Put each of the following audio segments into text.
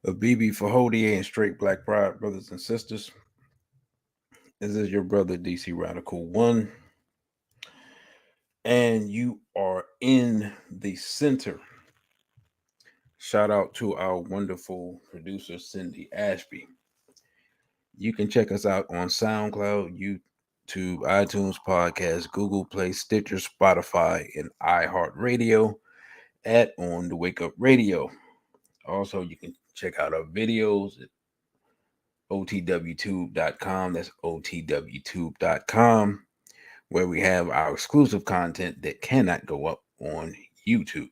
A BB for Hodier and Straight Black Pride, brothers and sisters. This is your brother DC Radical One, and you are in the center. Shout out to our wonderful producer Cindy Ashby. You can check us out on SoundCloud, YouTube, iTunes Podcast, Google Play, Stitcher, Spotify, and iHeartRadio at On the Wake Up Radio. Also, you can check out our videos at otwtube.com. That's otwtube.com, where we have our exclusive content that cannot go up on YouTube.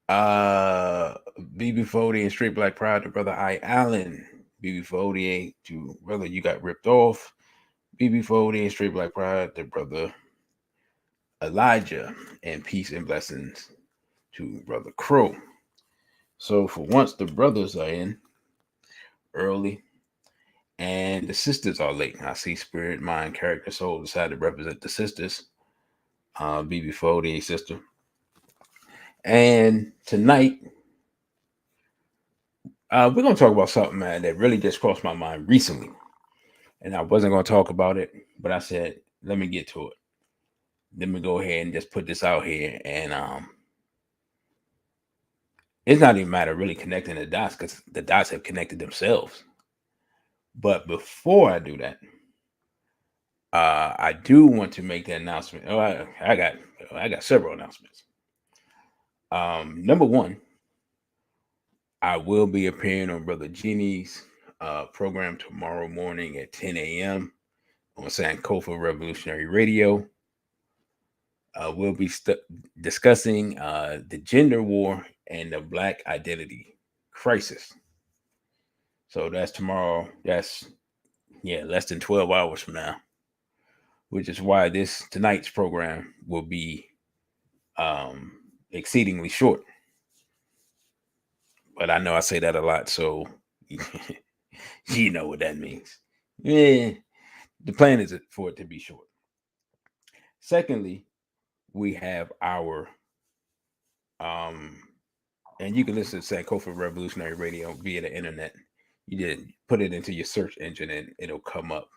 Uh BB Fody and Straight Black Pride to Brother I Allen. BB Fody to Brother You Got Ripped Off. BB Fody and Straight Black Pride to Brother Elijah. And peace and blessings to Brother Crow. So for once the brothers are in early and the sisters are late. I see Spirit, Mind, Character, Soul decided to represent the sisters. BB Fody, sister. And tonight we're going to talk about something, man, that really just crossed my mind recently. And I wasn't going to talk about it, but I said, let me get to it. Let me go ahead and just put this out here. And it's not even a matter of really connecting the dots because the dots have connected themselves. But before I do that, I do want to make the announcement. Oh, I got several announcements. Number one, I will be appearing on Brother Genie's program tomorrow morning at 10 a.m. on Sankofa Revolutionary Radio. We'll be discussing the gender war and the Black identity crisis. So that's tomorrow. That's less than 12 hours from now, which is why this tonight's program will be um, exceedingly short. But I know I say that a lot, so you know what that means. Yeah, the plan is for it to be short. Secondly, we have our um, and you can listen to Sankofa Revolutionary Radio via the internet. You did put it into your search engine and it'll come up.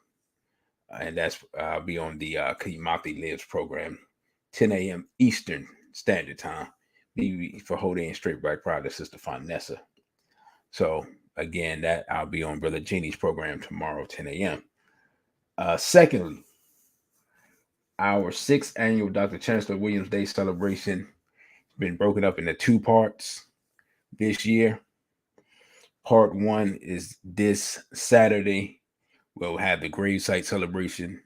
And that's be on the Kimati Lives program, 10 a.m. Eastern Standard Time. Be for Hody and Straight Black Pride, Sister Fonessa. So again, that I'll be on Brother Genie's program tomorrow, 10 a.m. Secondly, our sixth annual Dr. Chancellor Williams Day celebration has been broken up into two parts this year. Part one is this Saturday. We'll have the gravesite celebration.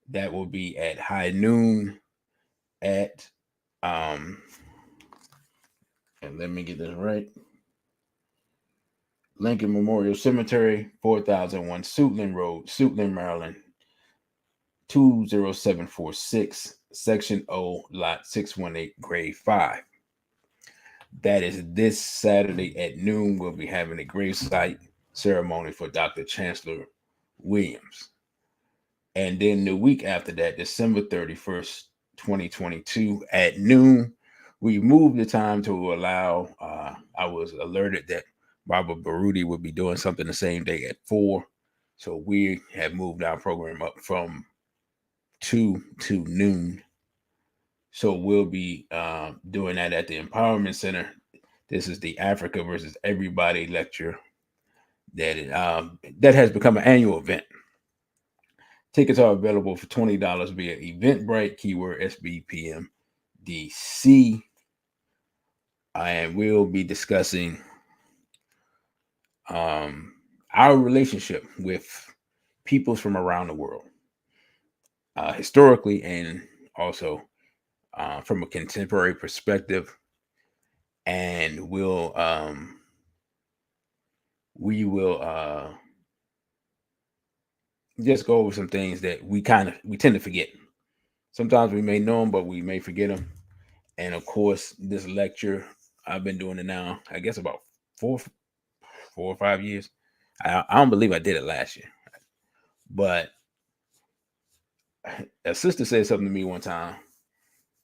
That will be at high noon at and let me get this right. Lincoln Memorial Cemetery, 4001 Suitland Road, Suitland, Maryland, 20746, Section O, Lot 618, Grade 5. That is this Saturday at noon. We'll be having a gravesite ceremony for Dr. Chancellor Williams. And then the week after that, December 31st, 2022, at noon, we moved the time to allow, I was alerted that Baba Baruti would be doing something the same day at 4. So we have moved our program up from 2 to noon. So we'll be doing that at the Empowerment Center. This is the Africa versus Everybody lecture that has become an annual event. Tickets are available for $20 via Eventbrite, keyword SBPMDC. And we'll be discussing our relationship with peoples from around the world, historically and also from a contemporary perspective. And we will just go over some things that we tend to forget. Sometimes we may know them, but we may forget them. And of course, this lecture, I've been doing it now, I guess about 4 or 5 years. I don't believe I did it last year, but a sister said something to me one time.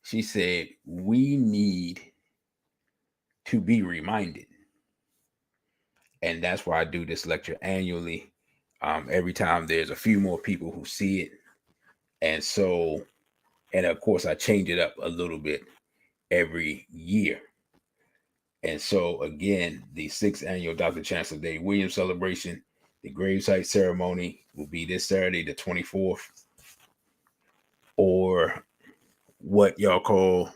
She said, we need to be reminded. And that's why I do this lecture annually. Every time there's a few more people who see it. And so, and of course, I change it up a little bit every year. And so, again, the sixth annual Dr. Chancellor Day Williams celebration, the gravesite ceremony will be this Saturday, the 24th, or what y'all call,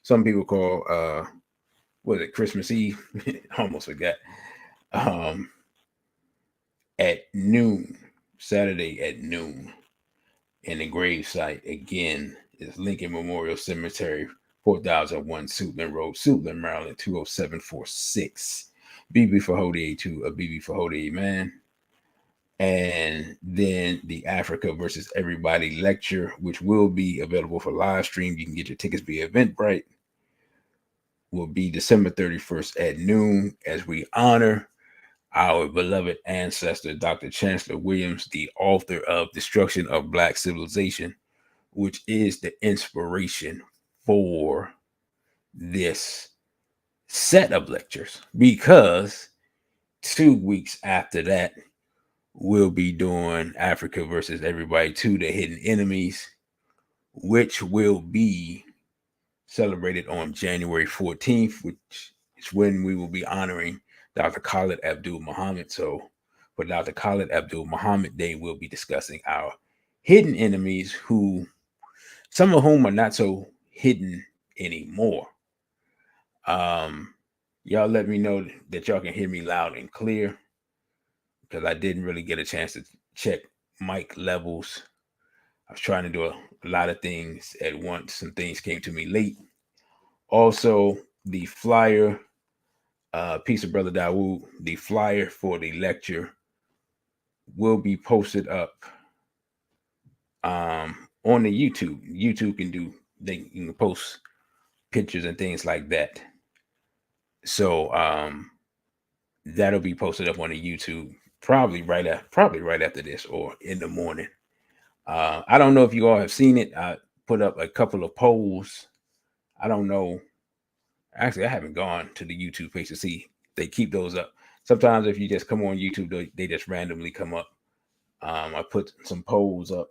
some people call, what is it, Christmas Eve? I almost forgot. Um, at noon, Saturday at noon. And the gravesite again is Lincoln Memorial Cemetery, 4001 Suitland Road, Suitland, Maryland, 20746. BB for Hody to a BB for Hody man. And then the Africa versus Everybody lecture, which will be available for live stream. You can get your tickets via Eventbrite. Will be December 31st at noon as we honor our beloved ancestor, Dr. Chancellor Williams, the author of Destruction of Black Civilization, which is the inspiration for this set of lectures. Because 2 weeks after that, we'll be doing Africa versus Everybody 2, The Hidden Enemies, which will be celebrated on January 14th, which is when we will be honoring Dr. Khalid Abdul Muhammad. So for Dr. Khalid Abdul Muhammad Day, we'll be discussing our hidden enemies, who some of whom are not so hidden anymore. Y'all let me know that y'all can hear me loud and clear, because I didn't really get a chance to check mic levels. I was trying to do a lot of things at once. Some things came to me late. Also, the flyer, Peace of Brother Dawood, the flyer for the lecture will be posted up on the YouTube. YouTube can do, they can post pictures and things like that. So that'll be posted up on the YouTube probably right after this or in the morning. I don't know if you all have seen it. I put up a couple of polls. I don't know. Actually, I haven't gone to the YouTube page to see. They keep those up. Sometimes if you just come on YouTube, they just randomly come up. I put some polls up.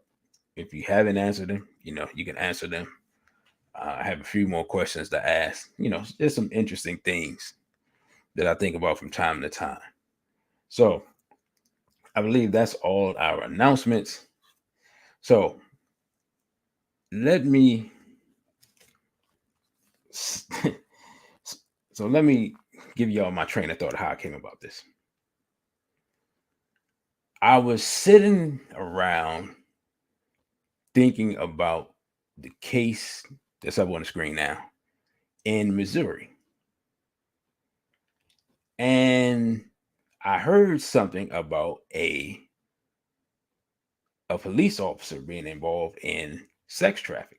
If you haven't answered them, you can answer them. I have a few more questions to ask. There's some interesting things that I think about from time to time. So I believe that's all our announcements. So let me give y'all my train of thought, how I came about this. I was sitting around thinking about the case that's up on the screen now in Missouri. And I heard something about a police officer being involved in sex trafficking.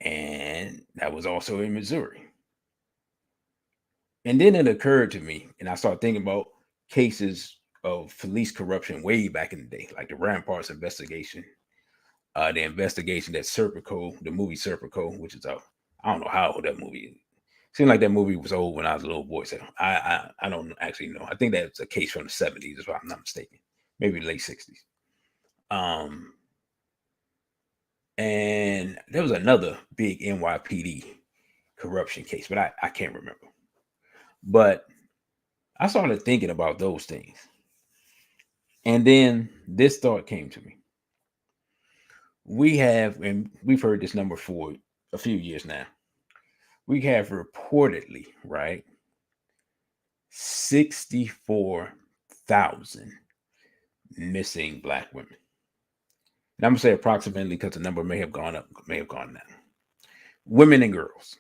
And that was also in Missouri. And then it occurred to me, and I started thinking about cases of police corruption way back in the day, like the Ramparts investigation, the investigation that Serpico, the movie Serpico, which is I don't know how old that movie is. Seemed like that movie was old when I was a little boy. So I don't actually know. I think that's a case from the 70s, if I'm not mistaken. Maybe the late 60s. And there was another big NYPD corruption case, but I can't remember. But I started thinking about those things. And then this thought came to me. And we've heard this number for a few years now. We have reportedly, right, 64,000 missing Black women. And I'm going to say approximately because the number may have gone up, may have gone down. Women and girls.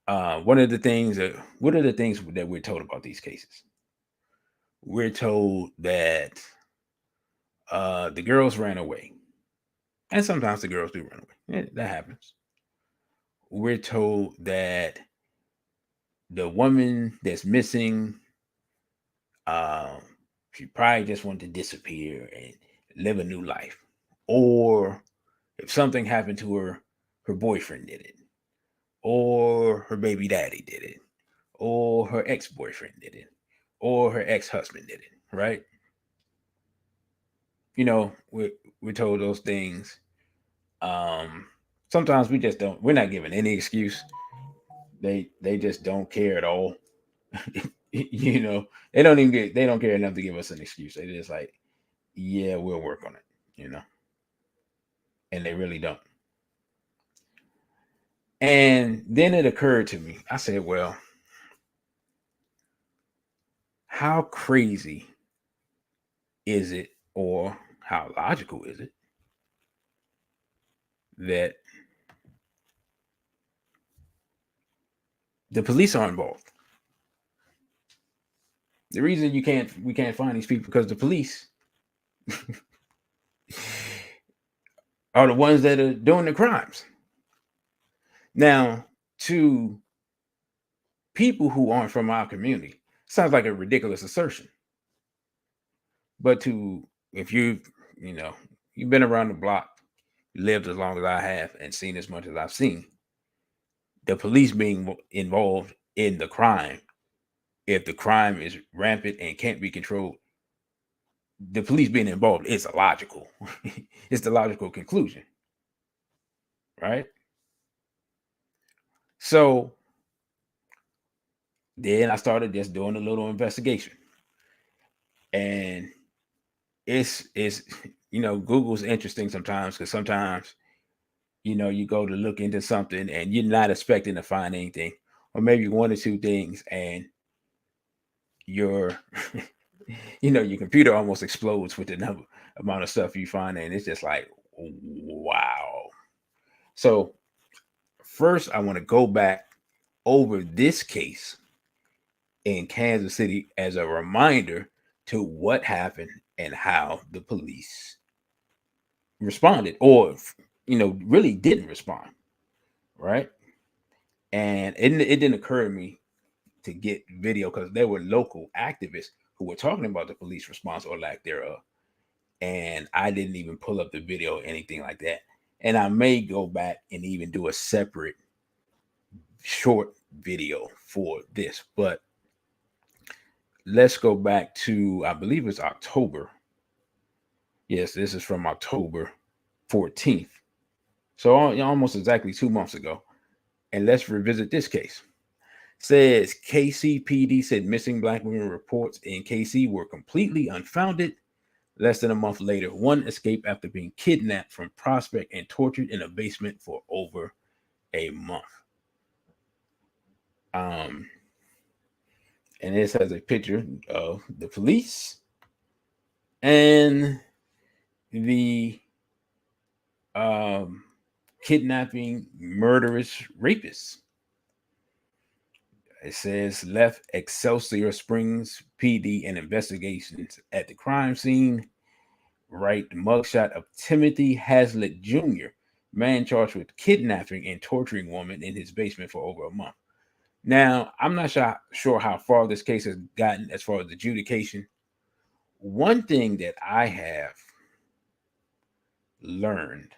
What are the things that we're told about these cases? We're told that the girls ran away. And sometimes the girls do run away. Yeah, that happens. We're told that the woman that's missing, she probably just wanted to disappear and live a new life. Or if something happened to her, her boyfriend did it. or her baby daddy did it, or her ex-boyfriend did it, or her ex-husband did it, right? We're told those things. Um, Sometimes we just don't. We're not given any excuse. They just don't care at all. They don't even get. They don't care enough to give us an excuse. They just like, yeah, we'll work on it. And they really don't. And then it occurred to me. I said, well, how crazy is it, or how logical is it that the police are involved? The reason we can't find these people because the police are the ones that are doing the crimes. Now, to people who aren't from our community, sounds like a ridiculous assertion. But if you've been around the block, lived as long as I have, and seen as much as I've seen, the police being involved in the crime, if the crime is rampant and can't be controlled, the police being involved is illogical. It's the logical conclusion, right? So then I started just doing a little investigation, and it's Google's interesting sometimes, because sometimes you go to look into something and you're not expecting to find anything, or maybe one or two things, and your your computer almost explodes with the amount of stuff you find, and it's just like, wow. So first, I want to go back over this case in Kansas City as a reminder to what happened and how the police responded, or really didn't respond, right? And it didn't occur to me to get video, because there were local activists who were talking about the police response or lack thereof, and I didn't even pull up the video or anything like that. And I may go back and even do a separate short video for this, but let's go back to, I believe it's October. Yes, this is from October 14th. So almost exactly 2 months ago. And let's revisit this case. Says KCPD said missing Black women reports in KC were completely unfounded. Less than a month later, one escaped after being kidnapped from Prospect and tortured in a basement for over a month. And this has a picture of the police and the kidnapping murderous rapists. It says left Excelsior Springs PD and investigations at the crime scene. Right, mugshot of Timothy Hazlitt Jr., man charged with kidnapping and torturing woman in his basement for over a month. Now, I'm not sure how far this case has gotten as far as adjudication. One thing that I have learned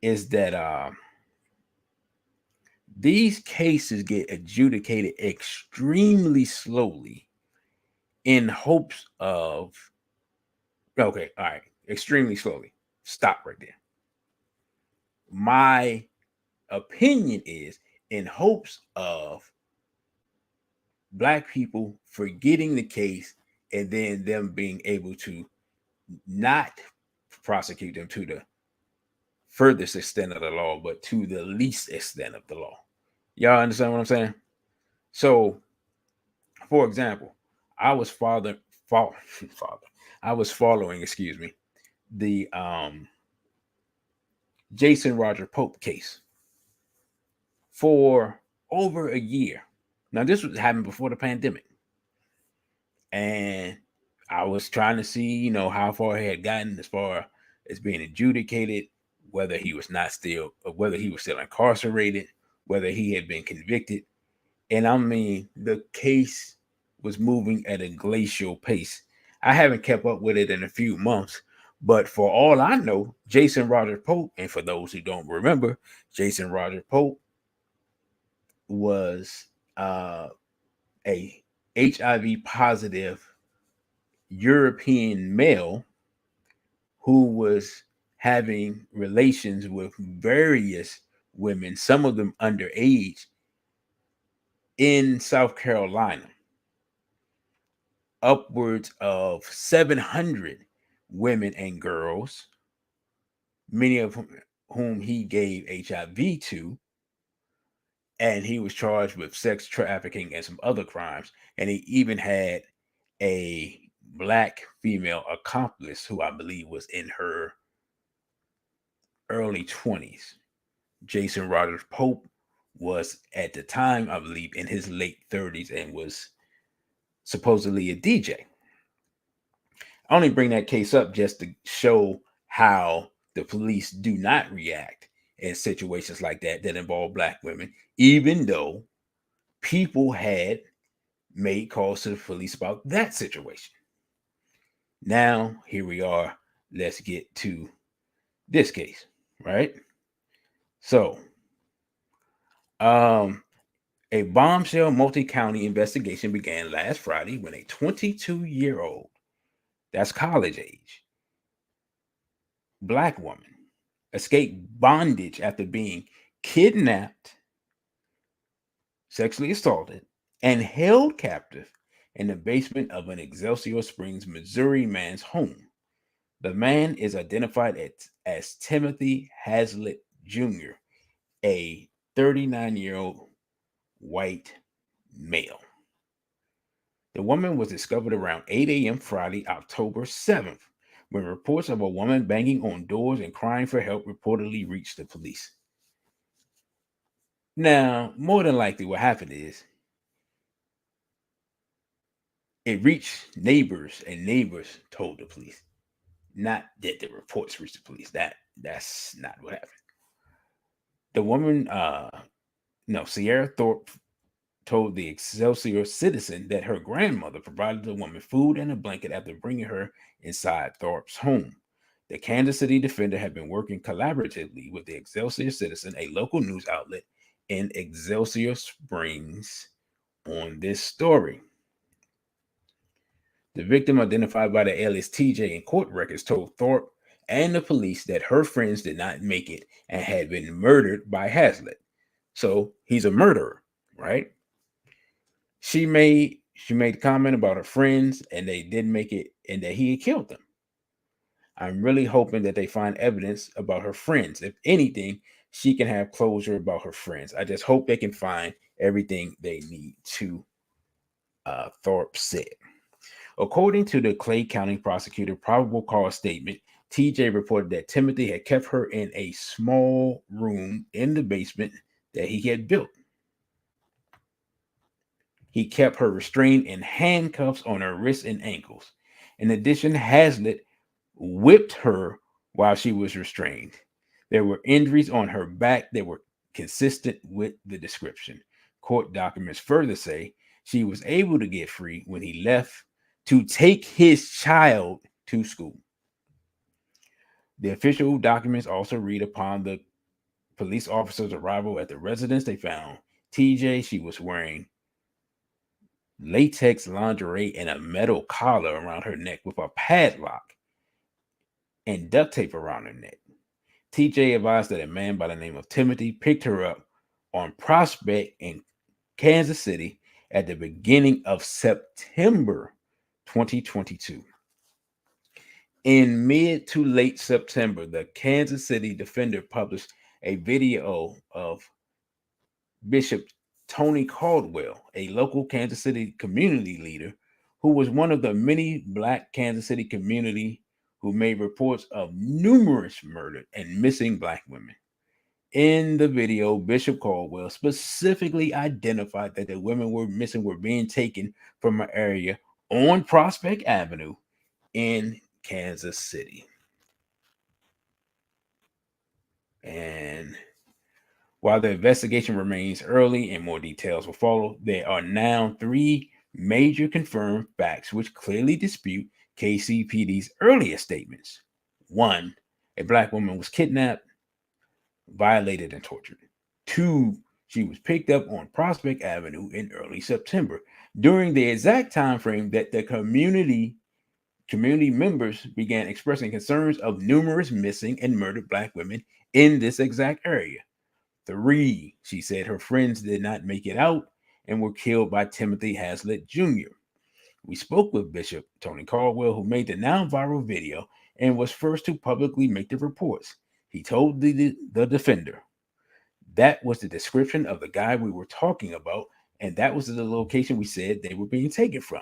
is that these cases get adjudicated extremely slowly in hopes of, okay, all right, extremely slowly. Stop right there. My opinion is in hopes of Black people forgetting the case and then them being able to not prosecute them to the furthest extent of the law, but to the least extent of the law. Y'all understand what I'm saying? So, for example, I was I was following, excuse me, the Jason Roger Pope case for over a year. Now, this was happening before the pandemic. And I was trying to see, how far he had gotten as far as being adjudicated, whether he was whether he was still incarcerated, whether he had been convicted. And I mean, the case was moving at a glacial pace. I haven't kept up with it in a few months, but for all I know, Jason Roger Pope, and for those who don't remember, Jason Roger Pope was a HIV positive European male who was having relations with various women, some of them underage, in South Carolina. Upwards of 700 women and girls, many of whom he gave HIV to, and he was charged with sex trafficking and some other crimes. And he even had a black female accomplice who I believe was in her early 20s. Jason Rogers Pope was at the time, I believe, in his late 30s and was supposedly a DJ. I only bring that case up just to show how the police do not react in situations like that involve black women, even though people had made calls to the police about that situation. Now, here we are. Let's get to this case, right? So, a bombshell multi-county investigation began last Friday when a 22-year-old, that's college age, black woman escaped bondage after being kidnapped, sexually assaulted, and held captive in the basement of an Excelsior Springs, Missouri man's home. The man is identified as Timothy Hazlitt Jr., a 39-year-old white male. The woman was discovered around 8 a.m. Friday, October 7th, when reports of a woman banging on doors and crying for help reportedly reached the police. Now, more than likely, what happened is it reached neighbors, and neighbors told the police. Not that the reports reached the police. That's not what happened. The woman, Sierra Thorpe, told the Excelsior Citizen that her grandmother provided the woman food and a blanket after bringing her inside Thorpe's home. The Kansas City Defender had been working collaboratively with the Excelsior Citizen, a local news outlet in Excelsior Springs, on this story. The victim, identified by the alias TJ in court records, told Thorpe and the police that her friends did not make it and had been murdered by Hazlitt. So he's a murderer, right? She made a comment about her friends and they didn't make it and that he had killed them. I'm really hoping that they find evidence about her friends. If anything, she can have closure about her friends. I just hope they can find everything they need to, Thorpe said. According to the Clay County prosecutor probable cause statement, TJ reported that Timothy had kept her in a small room in the basement that he had built. He kept her restrained in handcuffs on her wrists and ankles. In addition, Hazlitt whipped her while she was restrained. There were injuries on her back that were consistent with the description. Court documents further say she was able to get free when he left to take his child to school. The official documents also read upon the police officer's arrival at the residence. They found TJ. She was wearing latex lingerie and a metal collar around her neck with a padlock and duct tape around her neck. TJ advised that a man by the name of Timothy picked her up on Prospect in Kansas City at the beginning of September 2022. In mid to late September, the Kansas City Defender published a video of Bishop Tony Caldwell, a local Kansas City community leader who was one of the many Black Kansas City community who made reports of numerous murdered and missing Black women. In the video, Bishop Caldwell specifically identified that the women were missing were being taken from an area on Prospect Avenue in Kansas City. And while the investigation remains early and more details will follow, there are now 3 major confirmed facts which clearly dispute KCPD's earlier statements. 1, a Black woman was kidnapped, violated, and tortured. 2, She was picked up on Prospect Avenue in early September, during the exact time frame that the community members began expressing concerns of numerous missing and murdered black women in this exact area. 3, she said her friends did not make it out and were killed by Timothy Hazlitt Jr. We spoke with Bishop Tony Caldwell, who made the now viral video and was first to publicly make the reports. He told the defender, that was the description of the guy we were talking about, and that was the location we said they were being taken from.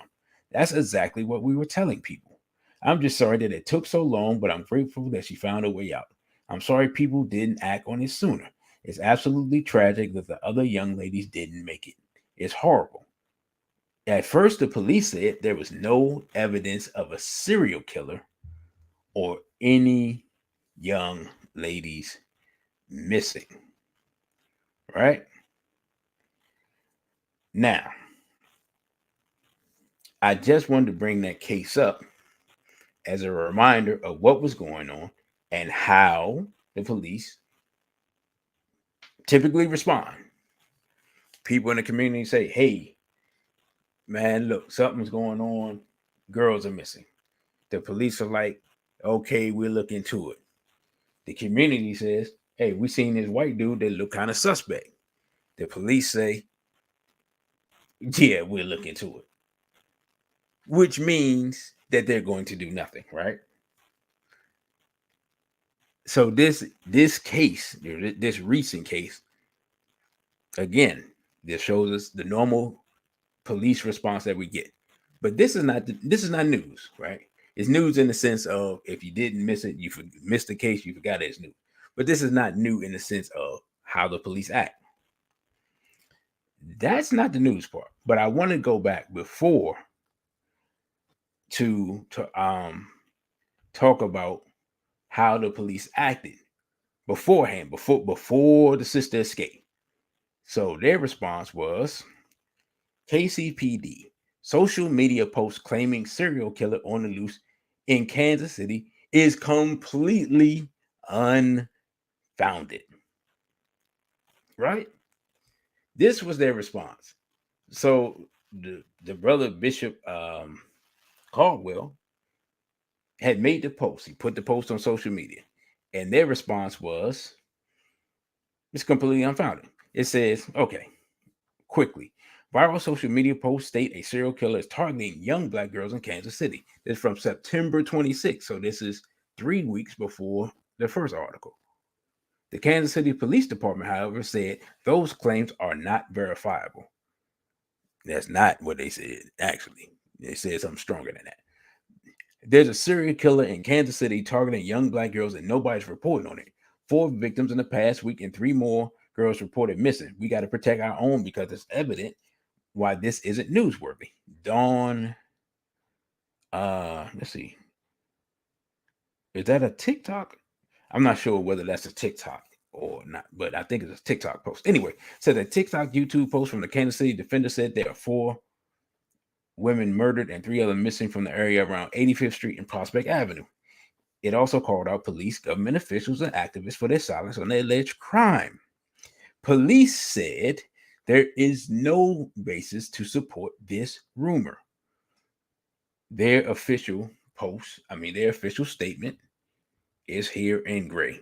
That's exactly what we were telling people. I'm just sorry that it took so long, but I'm grateful that she found a way out. I'm sorry people didn't act on it sooner. It's absolutely tragic that the other young ladies didn't make it. It's horrible. At first, the police said there was no evidence of a serial killer or any young ladies missing. Right? Now, I just wanted to bring that case up as a reminder of what was going on and how the police typically respond. People in the community say, hey, man, look, something's going on. Girls are missing. The police are like, okay, we'll look into it. The community says, hey, we seen this white dude that look kind of suspect. The police say, yeah, we'll look into it. Which means that they're going to do nothing, right? So this case, this recent case, again, this shows us the normal police response that we get. But this is not news, right? It's news in the sense of if you didn't miss it, you missed the case, you forgot it's new. But this is not new in the sense of how the police act. That's not the news part. But I want to go back before to talk about how the police acted beforehand, before the sister escaped. So their response was KCPD, social media post claiming serial killer on the loose in Kansas City is completely unfounded. Right? This was their response. So the brother Bishop Caldwell had made the post. He put the post on social media, and their response was, it's completely unfounded. It says, okay, quickly. Viral social media posts state a serial killer is targeting young black girls in Kansas City. This is from September 26th. So this is 3 weeks before the first article. The Kansas City Police Department, however, said those claims are not verifiable. That's not what they said, actually. They said something stronger than that. There's a serial killer in Kansas City targeting young black girls and nobody's reporting on it. 4 victims in the past week and 3 more girls reported missing. We got to protect our own because it's evident why this isn't newsworthy. Dawn, let's see. Is that a TikTok? I'm not sure whether that's a TikTok or not, but I think it's a TikTok post. Anyway, so the TikTok YouTube post from the Kansas City Defender said there are 4 women murdered and 3 others missing from the area around 85th Street and Prospect Avenue. It also called out police, government officials, and activists for their silence on the alleged crime. Police said there is no basis to support this rumor. Their official statement is here in gray.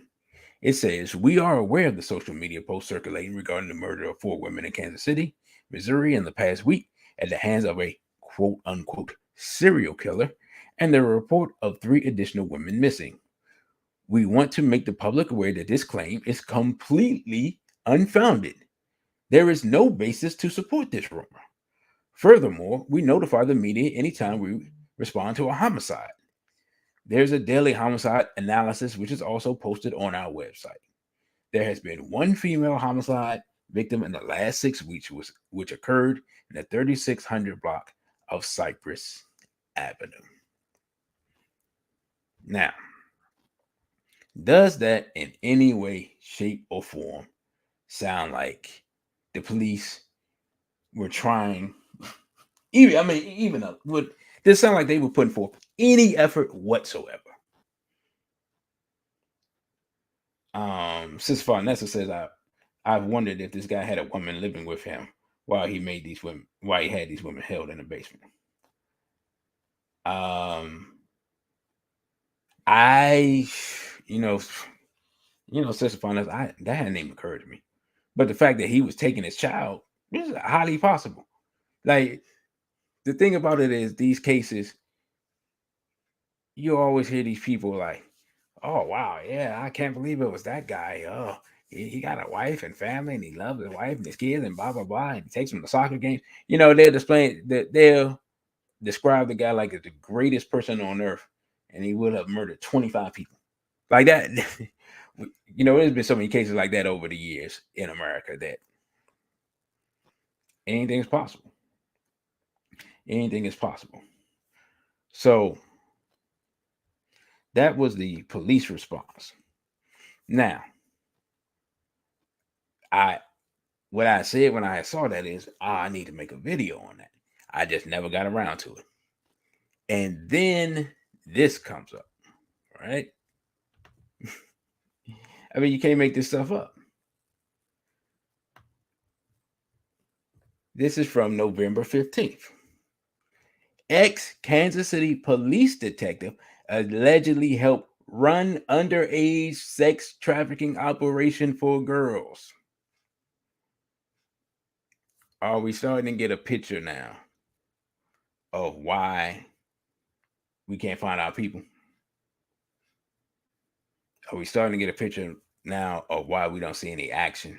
It says, we are aware of the social media post circulating regarding the murder of 4 women in Kansas City, Missouri in the past week at the hands of a quote unquote serial killer, and the report of 3 additional women missing. We want to make the public aware that this claim is completely unfounded. There is no basis to support this rumor. Furthermore, we notify the media anytime we respond to a homicide. There's a daily homicide analysis, which is also posted on our website. There has been 1 female homicide victim in the last 6 weeks, which occurred in the 3600 block of Cypress Avenue. Now, does that in any way, shape, or form sound like the police were trying, would this sound like they were putting forth any effort whatsoever? Sister Farnessa says, I've wondered if this guy had a woman living with him while he had these women held in the basement. I, you know, Sister Finance, that hadn't even occurred to me. But the fact that he was taking his child is highly possible. Like, the thing about it is, these cases, you always hear these people like, "Oh wow, yeah, I can't believe it was that guy. Oh, he got a wife and family, and he loves his wife and his kids, and blah blah blah, and he takes them to soccer games." They'll describe the guy like the greatest person on earth, and he would have murdered 25 people like that. There's been so many cases like that over the years in America that anything is possible. Anything is possible. So that was the police response. Now, what I said when I saw that is, I need to make a video on that. I just never got around to it. And then this comes up, right? I mean, you can't make this stuff up. This is from November 15th. Ex-Kansas City police detective allegedly helped run underage sex trafficking operation for girls. Are we starting to get a picture now of why we can't find our people? Are we starting to get a picture now of why we don't see any action?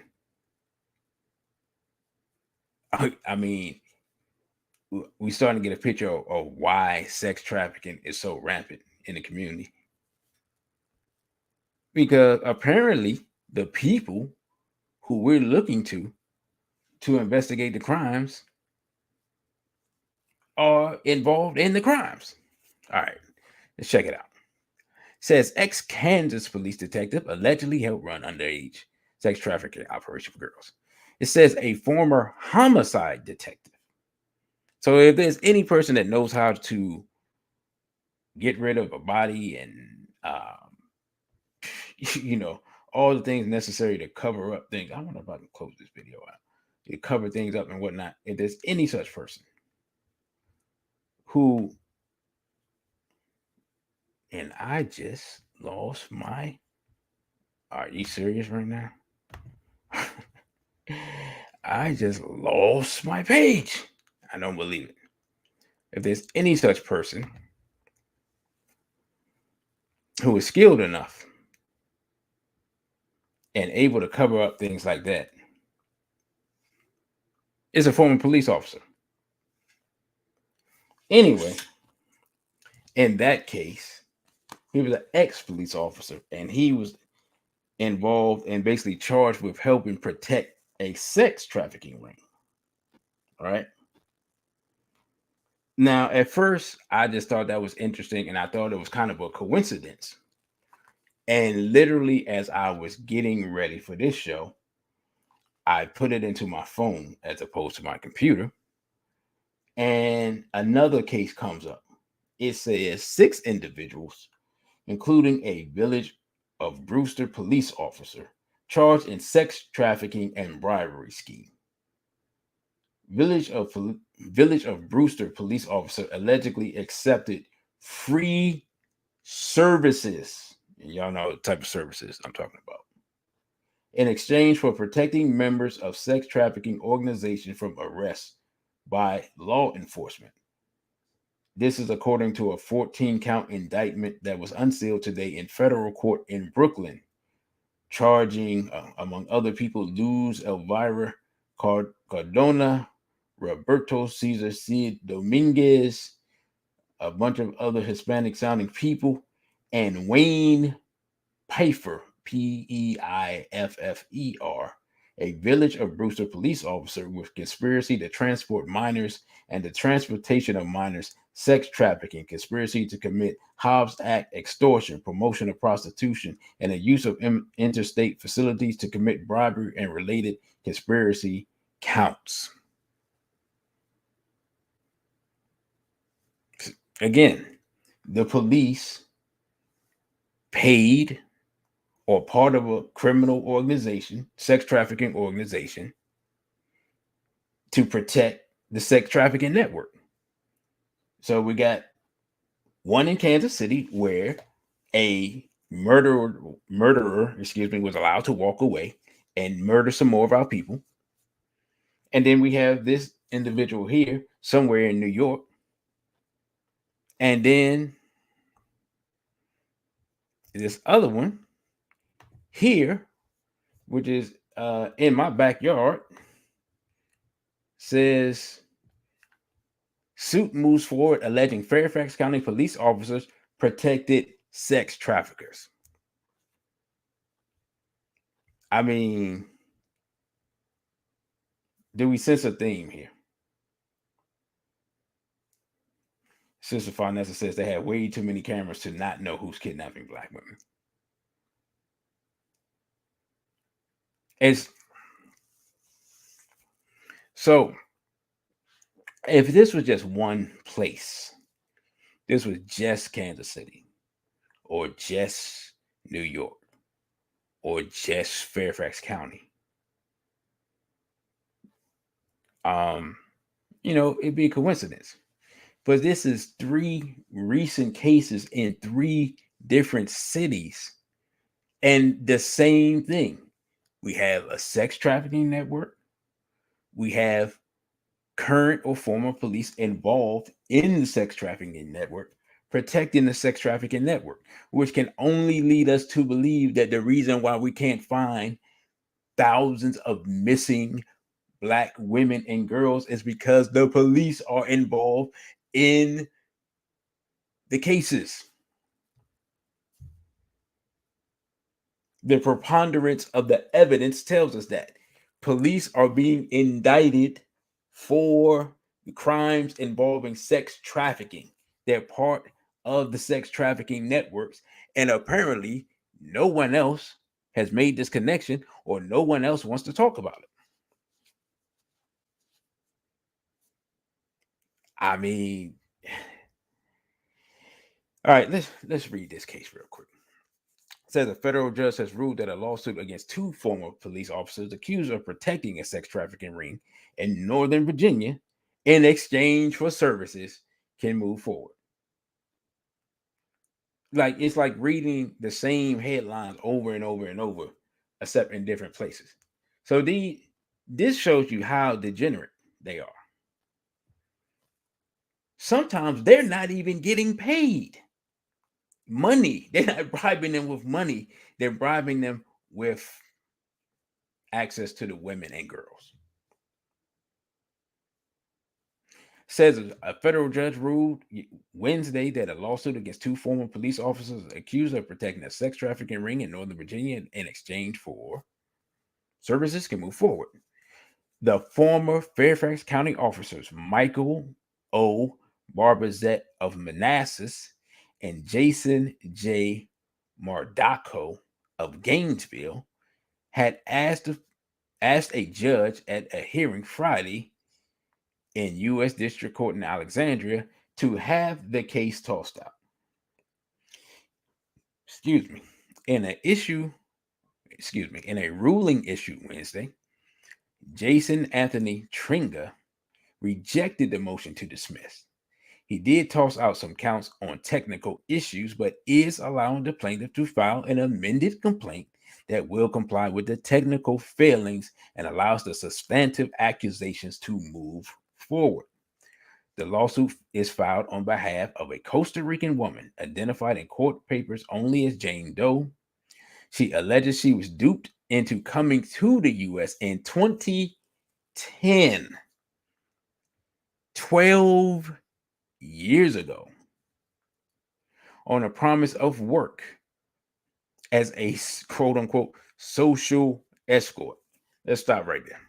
I mean, we starting to get a picture of why sex trafficking is so rampant in the community. Because apparently the people who we're looking to investigate the crimes are involved in the crimes. All right, let's check it out. Says ex-Kansas police detective allegedly helped run underage sex trafficking operation for girls. It says a former homicide detective. So if there's any person that knows how to get rid of a body and all the things necessary to cover up things. I wonder if I can close this video out. To cover things up and whatnot. If there's any such person who, and I just lost my. Are you serious right now? I just lost my page. I don't believe it. If there's any such person who is skilled enough and able to cover up things like that, is a former police officer. Anyway, in that case, he was an ex-police officer, and he was involved and basically charged with helping protect a sex trafficking ring. All right. Now, at first, I just thought that was interesting, and I thought it was kind of a coincidence. And literally, as I was getting ready for this show, I put it into my phone as opposed to my computer, and another case comes up. It says 6 individuals, including a Village of Brewster police officer, charged in sex trafficking and bribery scheme. Village of Brewster police officer allegedly accepted free services. And y'all know the type of services I'm talking about. In exchange for protecting members of sex trafficking organizations from arrest by law enforcement. This is according to a 14-count indictment that was unsealed today in federal court in Brooklyn, charging, among other people, Luz Elvira Cardona, Roberto Cesar Cid Dominguez, a bunch of other Hispanic sounding people, and Wayne Pfeiffer, Peiffer, a Village of Brewster police officer with conspiracy to transport minors and the transportation of minors, sex trafficking, conspiracy to commit Hobbs Act extortion, promotion of prostitution, and the use of interstate facilities to commit bribery and related conspiracy counts. Again, the police paid or part of a criminal organization, sex trafficking organization, to protect the sex trafficking network. So we got one in Kansas City where a murderer, was allowed to walk away and murder some more of our people. And then we have this individual here somewhere in New York. And then this other one here, which is in my backyard, says suit moves forward alleging Fairfax County police officers protected sex traffickers. I mean, do we sense a theme here? Sister Farnessa says they had way too many cameras to not know who's kidnapping Black women. It's so if this was just one place, this was just Kansas City, or just New York, or just Fairfax County, it'd be a coincidence. But this is 3 recent cases in 3 different cities, and the same thing. We have a sex trafficking network. We have current or former police involved in the sex trafficking network, protecting the sex trafficking network, which can only lead us to believe that the reason why we can't find thousands of missing Black women and girls is because the police are involved in the cases. The preponderance of the evidence tells us that police are being indicted for crimes involving sex trafficking. They're part of the sex trafficking networks, and apparently no one else has made this connection, or no one else wants to talk about it. I mean, all right, let's read this case real quick. It says a federal judge has ruled that a lawsuit against 2 former police officers accused of protecting a sex trafficking ring in Northern Virginia in exchange for services can move forward. Like, it's like reading the same headlines over and over and over, except in different places. So this shows you how degenerate they are. Sometimes they're not even getting paid money. They're not bribing them with money. They're bribing them with access to the women and girls. Says a federal judge ruled Wednesday that a lawsuit against 2 former police officers accused of protecting a sex trafficking ring in Northern Virginia in exchange for services can move forward. The former Fairfax County officers, Michael O. Barbazette of Manassas and Jason J. Mardaco of Gainesville, had asked a judge at a hearing Friday in U.S. District Court in Alexandria to have the case tossed out. In a ruling issued Wednesday, Jason Anthony Tringa rejected the motion to dismiss. He did toss out some counts on technical issues, but is allowing the plaintiff to file an amended complaint that will comply with the technical failings and allows the substantive accusations to move forward. The lawsuit is filed on behalf of a Costa Rican woman identified in court papers only as Jane Doe. She alleges she was duped into coming to the U.S. in 2010, 12 years ago, on a promise of work as a quote unquote social escort. Let's stop right there.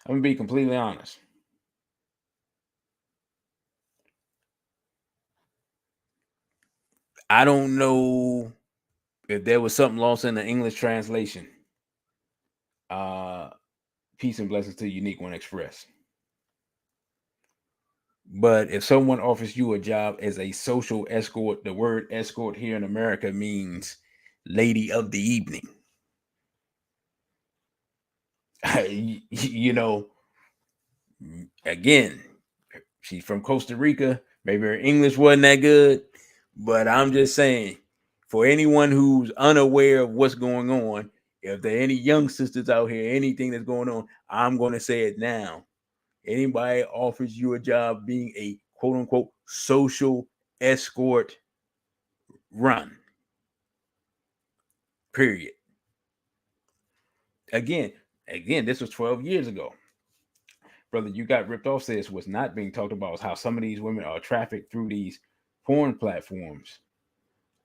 I'm gonna be completely honest. I don't know if there was something lost in the English translation. Peace and blessings to Unique One Express. But if someone offers you a job as a social escort, the word escort here in America means lady of the evening. You know, again, she's from Costa Rica. Maybe her English wasn't that good, but I'm just saying, for anyone who's unaware of what's going on, if there are any young sisters out here, anything that's going on, I'm going to say it now. Anybody offers you a job being a quote unquote social escort, run. Period. Again, this was 12 years ago. Brother, you got ripped off says what's not being talked about is how some of these women are trafficked through these porn platforms.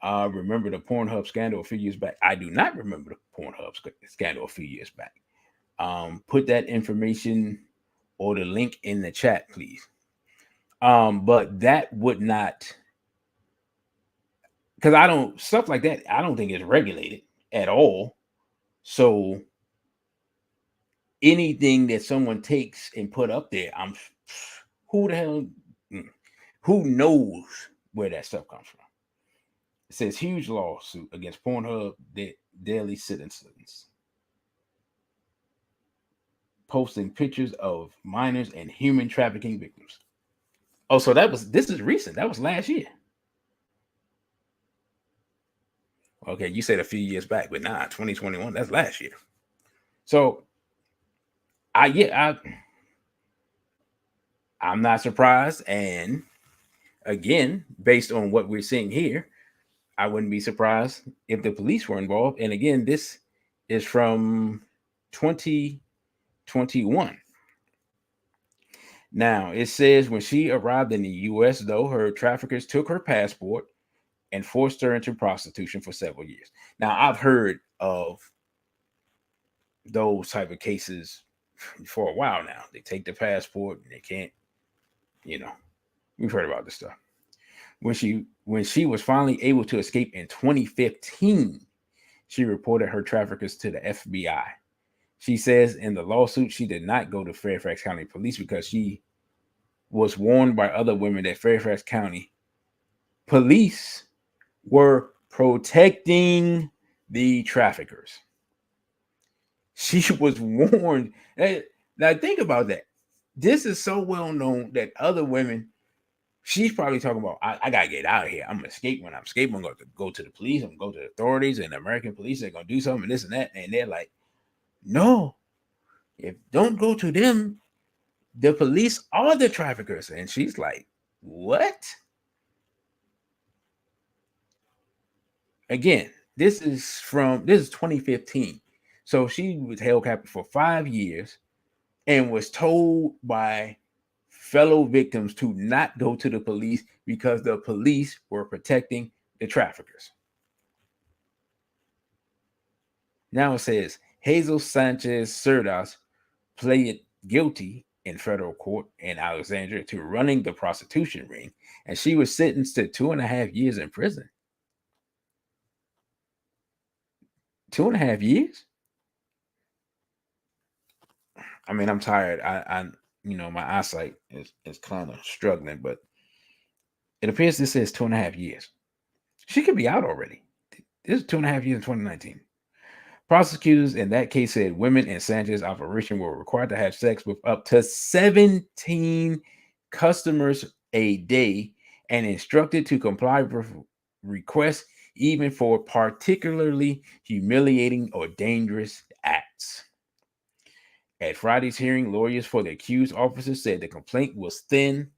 I remember the Pornhub scandal a few years back. I do not remember the Pornhub scandal a few years back. Put that information or the link in the chat, please. But that would not, because I don't, stuff like that, I don't think it's regulated at all. So anything that someone takes and put up there, who the hell, who knows where that stuff comes from? It says huge lawsuit against Pornhub daily citizens, posting pictures of minors and human trafficking victims. Oh, so this is recent. That was last year. Okay, you said a few years back, but nah, 2021, that's last year. So I'm not surprised. And again, based on what we're seeing here, I wouldn't be surprised if the police were involved. And again, this is from 2021. Now, it says when she arrived in the US, though, her traffickers took her passport and forced her into prostitution for several years. Now, I've heard of those type of cases for a while now. They take the passport and they can't, we've heard about this stuff. When she was finally able to escape in 2015, she reported her traffickers to the FBI. She says in the lawsuit she did not go to Fairfax County Police because she was warned by other women that Fairfax County police were protecting the traffickers. She was warned. Now think about that. This is so well known that other women, she's probably talking about, I gotta get out of here. I'm gonna escape. When I'm escaping, I'm gonna go to the police, I'm gonna go to the authorities, and the American police are gonna do something, this and that. And they're like, no, if don't go to them, the police are the traffickers. And she's like, what? Again, this is 2015. So she was held captive for 5 years and was told by fellow victims to not go to the police because the police were protecting the traffickers. Now it says Hazel Sanchez Cerdas pleaded guilty in federal court in Alexandria to running the prostitution ring, and she was sentenced to 2.5 years in prison. 2.5 years? I mean, I'm tired. I my eyesight is kind of struggling, but it appears this says 2.5 years. She could be out already. This is 2.5 years in 2019. Prosecutors in that case said women in Sanchez's operation were required to have sex with up to 17 customers a day and instructed to comply with requests even for particularly humiliating or dangerous acts. At Friday's hearing, lawyers for the accused officers said the complaint was thin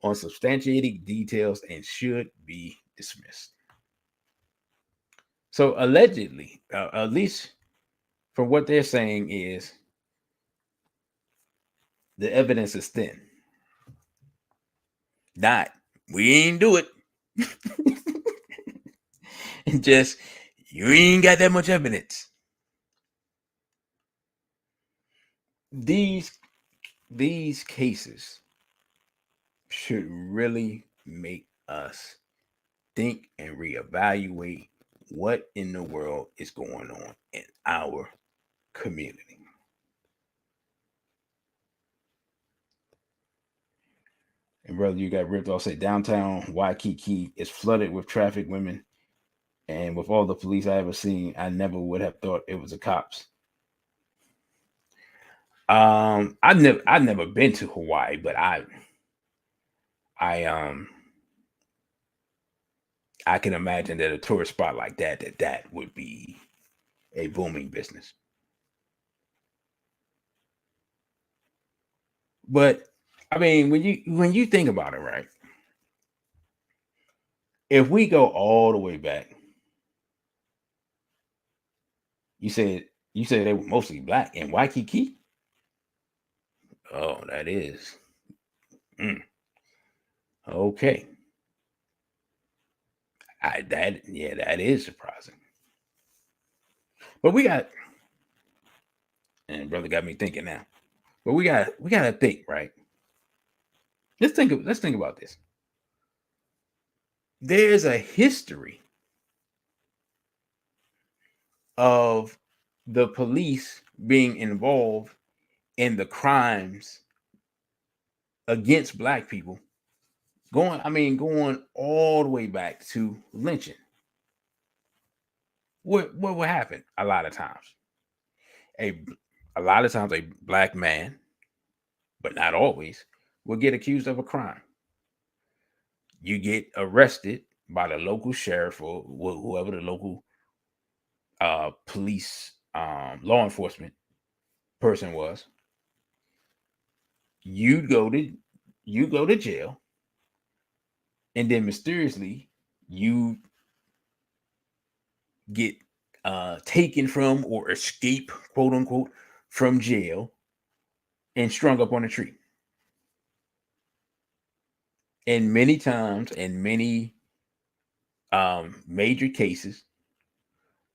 on substantiated details and should be dismissed. So allegedly, at least from what they're saying, is the evidence is thin. Not, we ain't do it. Just, you ain't got that much evidence. These cases should really make us think and reevaluate what in the world is going on in our community. And brother, you got ripped off. Say downtown Waikiki is flooded with traffic women, and with all the police I ever seen, I never would have thought it was the cops. I've never been to Hawaii, but I I can imagine that a tourist spot like that would be a booming business. But I mean, when you think about it, right? If we go all the way back, you said they were mostly black in Waikiki. Oh, that is okay. That is surprising. But we got and brother got me thinking now. But we gotta think, right? Let's think about this. There's a history of the police being involved in the crimes against black people going all the way back to lynching. What would happen a lot of times? A a lot of times a black man, but not always, will get accused of a crime. You get arrested by the local sheriff or whoever the local police law enforcement person was. You go to you go to jail, and then mysteriously you get taken from or escape, quote unquote, from jail and strung up on a tree. And many times, in many major cases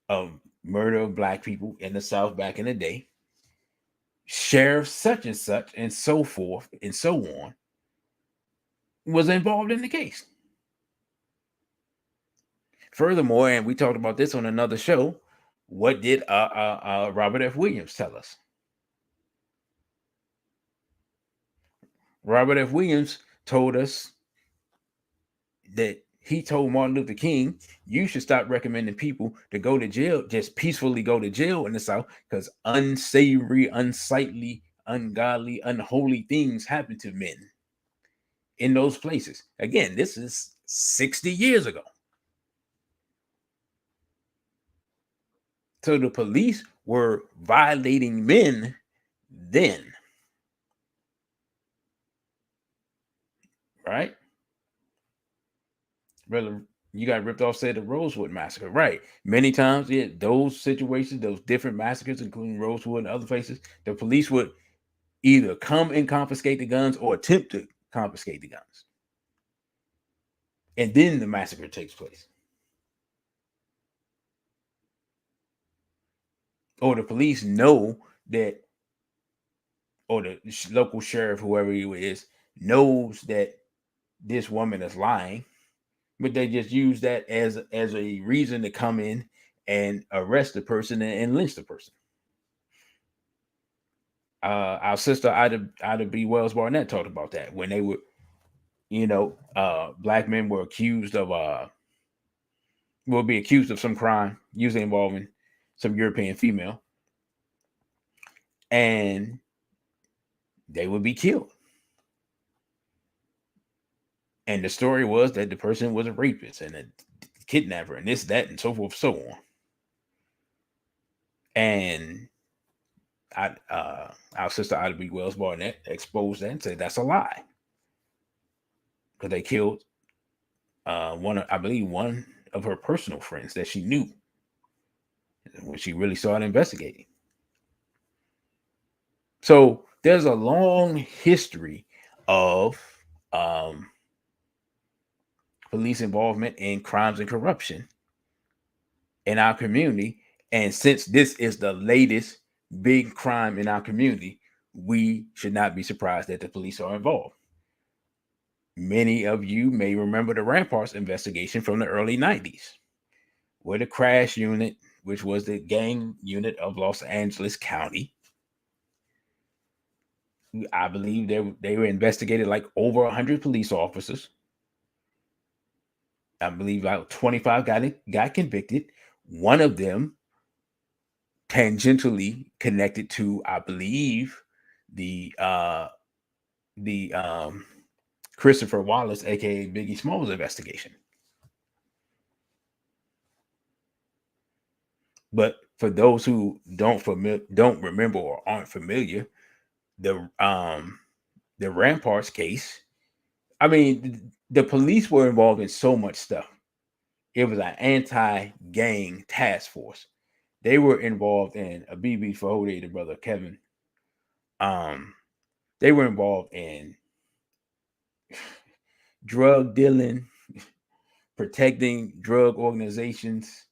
of murder of black people in the South back in the day, sheriff such and so forth and so on was involved in the case. Furthermore, and we talked about this on another show, what did Robert F. Williams tell us? Robert F. Williams told us that he told Martin Luther King, you should stop recommending people to go to jail, just peacefully go to jail in the South, because unsavory, unsightly, ungodly, unholy things happen to men in those places. Again, this is 60 years ago. So the police were violating men then, right? Brother, you got ripped off, said the Rosewood Massacre, right? Many times, yeah, those situations, those different massacres, including Rosewood and other places, the police would either come and confiscate the guns or attempt to confiscate the guns. And then the massacre takes place. Or the police know that, or the local sheriff, whoever he is, knows that this woman is lying, but they just use that as a reason to come in and arrest the person and lynch the person. Our sister Ida B. Wells Barnett talked about that when they were, black men were accused of will be accused of some crime, usually involving some European female, and they would be killed. And the story was that the person was a rapist and a kidnapper and this, that, and so forth, so on. And our sister Ida B. Wells Barnett exposed that and said that's a lie, because they killed I believe one of her personal friends that she knew when she really started investigating. So there's a long history of police involvement in crimes and corruption in our community. And since this is the latest big crime in our community, we should not be surprised that the police are involved. Many of you may remember the Ramparts investigation from the early 90s, where the crash unit, which was the gang unit of Los Angeles County, I believe they were investigated like over 100 police officers. I believe about 25 got convicted. One of them tangentially connected to, I believe, the Christopher Wallace, aka Biggie Smalls investigation. But for those who don't remember or aren't familiar, the Ramparts case, I mean, the police were involved in so much stuff. It was an anti-gang task force. They were involved in a BB Fahode, the brother Kevin. They were involved in drug dealing, protecting drug organizations,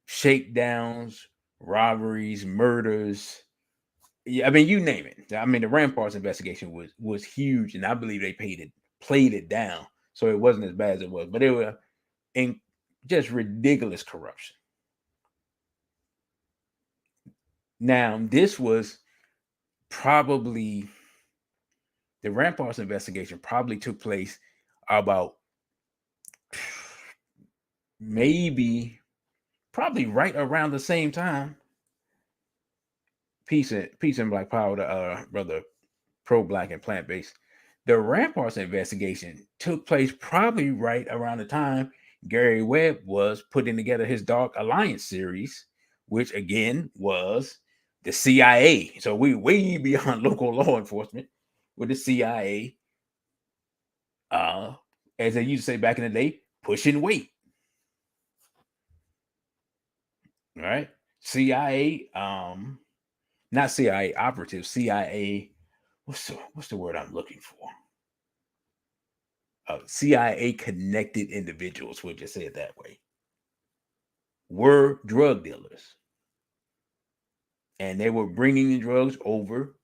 shakedowns, robberies, murders. Yeah, I mean, you name it. I mean, the Ramparts investigation was huge, and I believe they played it down, so it wasn't as bad as it was. But it was in just ridiculous corruption. Now, this was probably the Ramparts investigation probably took place about probably right around the same time. Peace and Black Power, to brother pro-black and plant-based. The Ramparts investigation took place probably right around the time Gary Webb was putting together his Dark Alliance series, which again was the CIA. So we way beyond local law enforcement with the CIA. As they used to say back in the day, pushing weight. All right. CIA, not CIA operative, CIA. What's the word I'm looking for? CIA connected individuals, we'll just say it that way, were drug dealers. And they were bringing the drugs over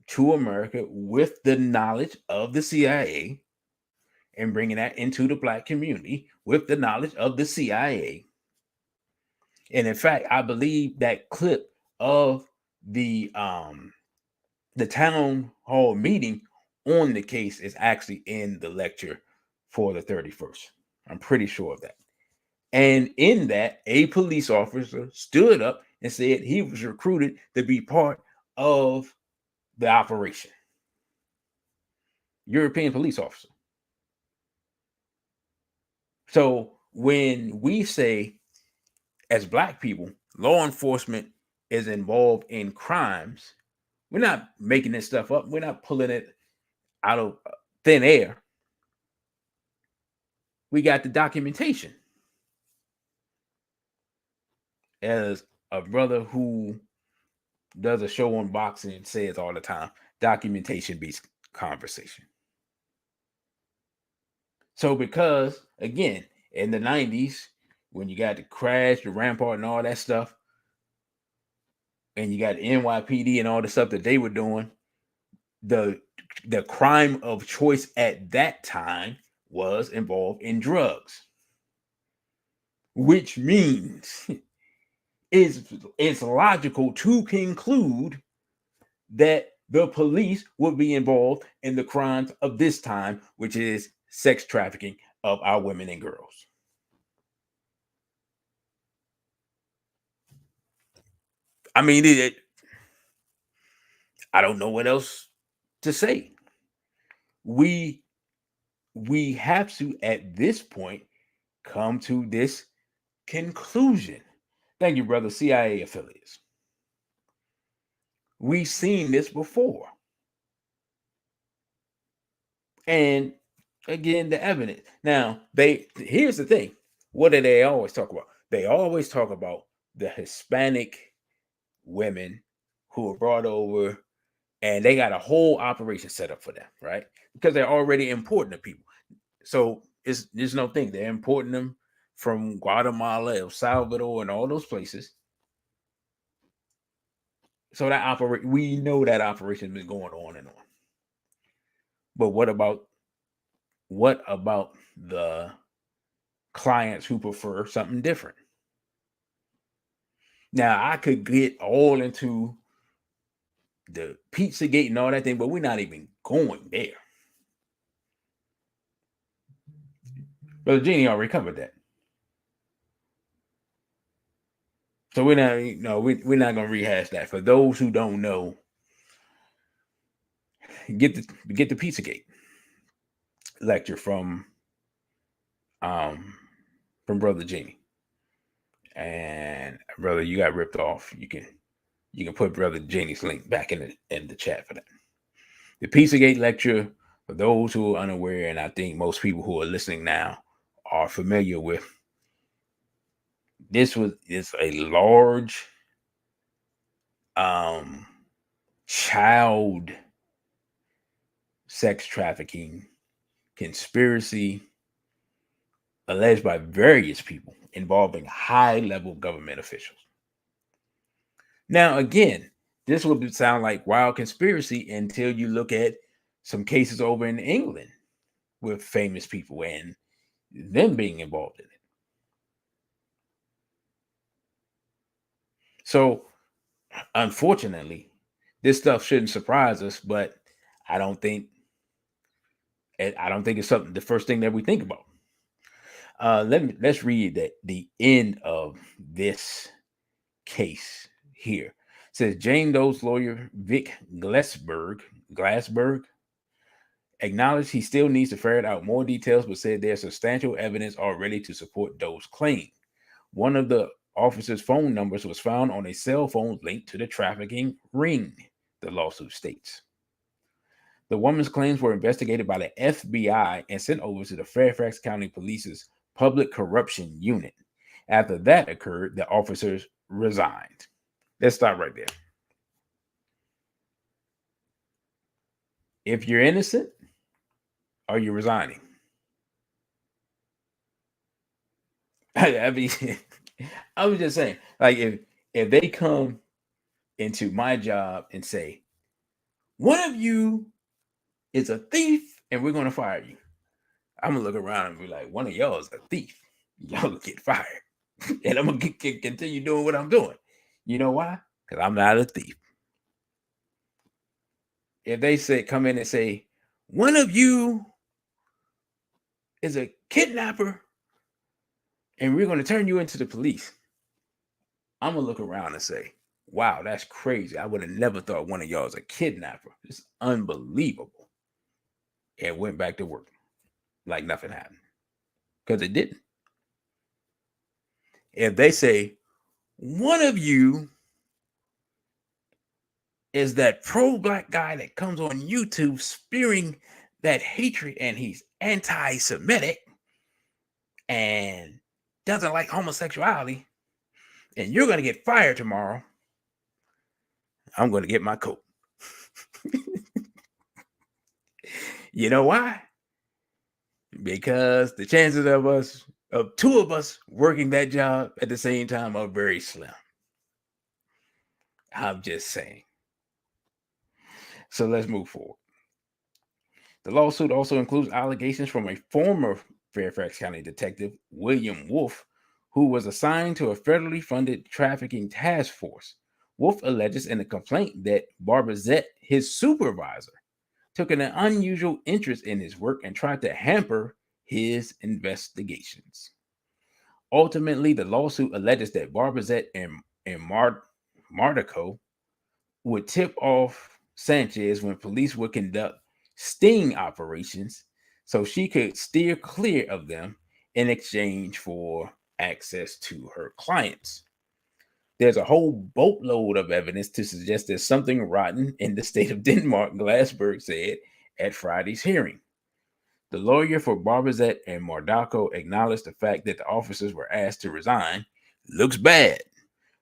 to America with the knowledge of the CIA and bringing that into the black community with the knowledge of the CIA. And in fact, I believe that clip of the town hall meeting on the case is actually in the lecture for the 31st. I'm pretty sure of that. And in that, a police officer stood up and said he was recruited to be part of the operation. European police officer. So when we say, as black people, law enforcement is involved in crimes, we're not making this stuff up. We're not pulling it out of thin air. We got the documentation. As a brother who does a show on boxing says all the time, documentation beats conversation. So because, again, in the 90s, when you got the crash, the Rampart and all that stuff, and you got NYPD and all the stuff that they were doing, the crime of choice at that time was involved in drugs, which means it's logical to conclude that the police would be involved in the crimes of this time, which is sex trafficking of our women and girls. I mean, I don't know what else to say. We have to, at this point, come to this conclusion. Thank you, brother. CIA affiliates. We've seen this before. And again, the evidence. Now, here's the thing. What do they always talk about? They always talk about the Hispanic women who were brought over, and they got a whole operation set up for them, right? Because they're already importing the people. So there's no thing. They're importing them from Guatemala, El Salvador, and all those places. So we know that operation has been going on and on. But what about the clients who prefer something different? Now, I could get all into the Pizzagate and all that thing, but we're not even going there. Brother Jeannie already covered that. So we're we're not gonna rehash that. For those who don't know, get the Pizzagate lecture from Brother Jeannie. And brother, you got ripped off. You can put Brother Jeannie's link back in the chat for that. The Pizzagate lecture, for those who are unaware, and I think most people who are listening now are familiar with, is a large child sex trafficking conspiracy alleged by various people involving high-level government officials. Now, again, this would sound like wild conspiracy until you look at some cases over in England with famous people and them being involved in it. So, unfortunately, this stuff shouldn't surprise us, but I don't think it's something the first thing that we think about. Let's read the end of this case here. It says Jane Doe's lawyer Vic Glassberg acknowledged he still needs to ferret out more details, but said there's substantial evidence already to support Doe's claim. One of the officer's phone numbers was found on a cell phone linked to the trafficking ring, the lawsuit states. The woman's claims were investigated by the FBI and sent over to the Fairfax County Police's Public Corruption Unit. After that occurred, the officers resigned. Let's stop right there. If you're innocent, are you resigning? I mean, I was just saying, like, if they come into my job and say, one of you is a thief and we're going to fire you, I'm going to look around and be like, one of y'all is a thief. Y'all will get fired. And I'm going to continue doing what I'm doing. You know why? Because I'm not a thief. If they come in and say, one of you is a kidnapper and we're going to turn you into the police, I'm going to look around and say, wow, that's crazy. I would have never thought one of y'all is a kidnapper. It's unbelievable. And went back to work like nothing happened. Because it didn't. If they say, one of you is that pro-black guy that comes on YouTube spewing that hatred and he's anti-Semitic and doesn't like homosexuality, and you're going to get fired tomorrow, I'm going to get my coat. You know why? Because the chances of two of us working that job at the same time are very slim. I'm just saying. So let's move forward. The lawsuit also includes allegations from a former Fairfax County detective, William Wolf, who was assigned to a federally funded trafficking task force. Wolf alleges in a complaint that Barbizette, his supervisor, took an unusual interest in his work and tried to hamper his investigations. Ultimately, the lawsuit alleges that Barbizette and Mardico would tip off Sanchez when police would conduct sting operations so she could steer clear of them in exchange for access to her clients. There's a whole boatload of evidence to suggest there's something rotten in the state of Denmark, Glassberg said at Friday's hearing. The lawyer for Barbizette and Mardico acknowledged the fact that the officers were asked to resign. Looks bad,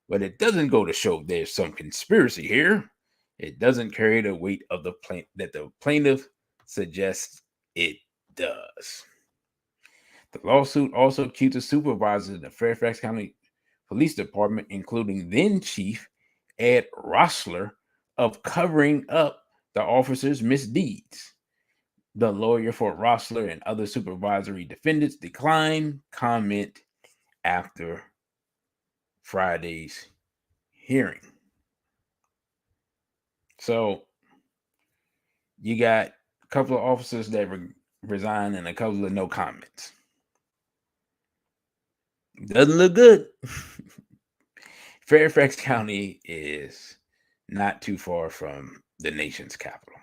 but it doesn't go to show there's some conspiracy here. It doesn't carry the weight of the plaintiff suggests it does. The lawsuit also accused the supervisors of the Fairfax County Police Department, including then Chief Ed Rossler, of covering up the officers' misdeeds. The lawyer for Rossler and other supervisory defendants declined comment after Friday's hearing. So you got a couple of officers that resign and a couple of no comments. Doesn't look good. Fairfax County is not too far from the nation's capital.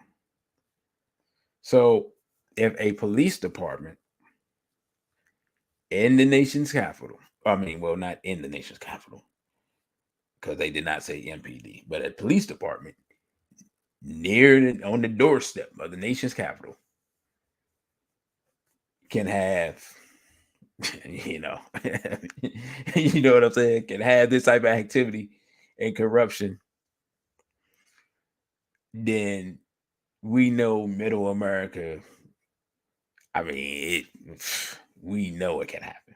So if a police department in the nation's capital, I mean, well, not in the nation's capital, because they did not say MPD, but a police department on the doorstep of the nation's capital can have, you know, you know what I'm saying, can have this type of activity and corruption, then we know middle America. I mean, we know it can happen.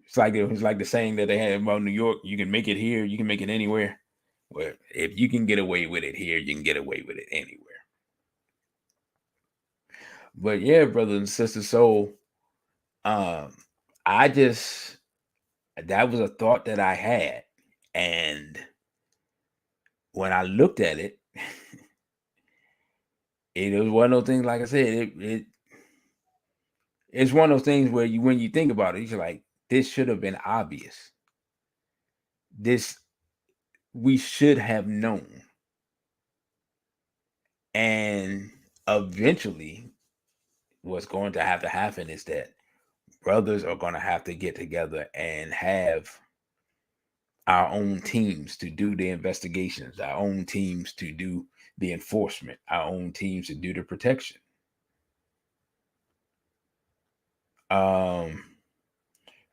It's like the saying that they had about New York: you can make it here, you can make it anywhere. Well, if you can get away with it here, you can get away with it anywhere. But yeah, brothers and sisters, so um, I just that was a thought that I had, and when I looked at it, it was one of those things. Like I said, it's one of those things where when you think about it, you're like, this should have been obvious. This we should have known, and eventually, what's going to have to happen is that brothers are going to have to get together and have our own teams to do the investigations, our own teams to do the enforcement, our own teams to do the protection. Um,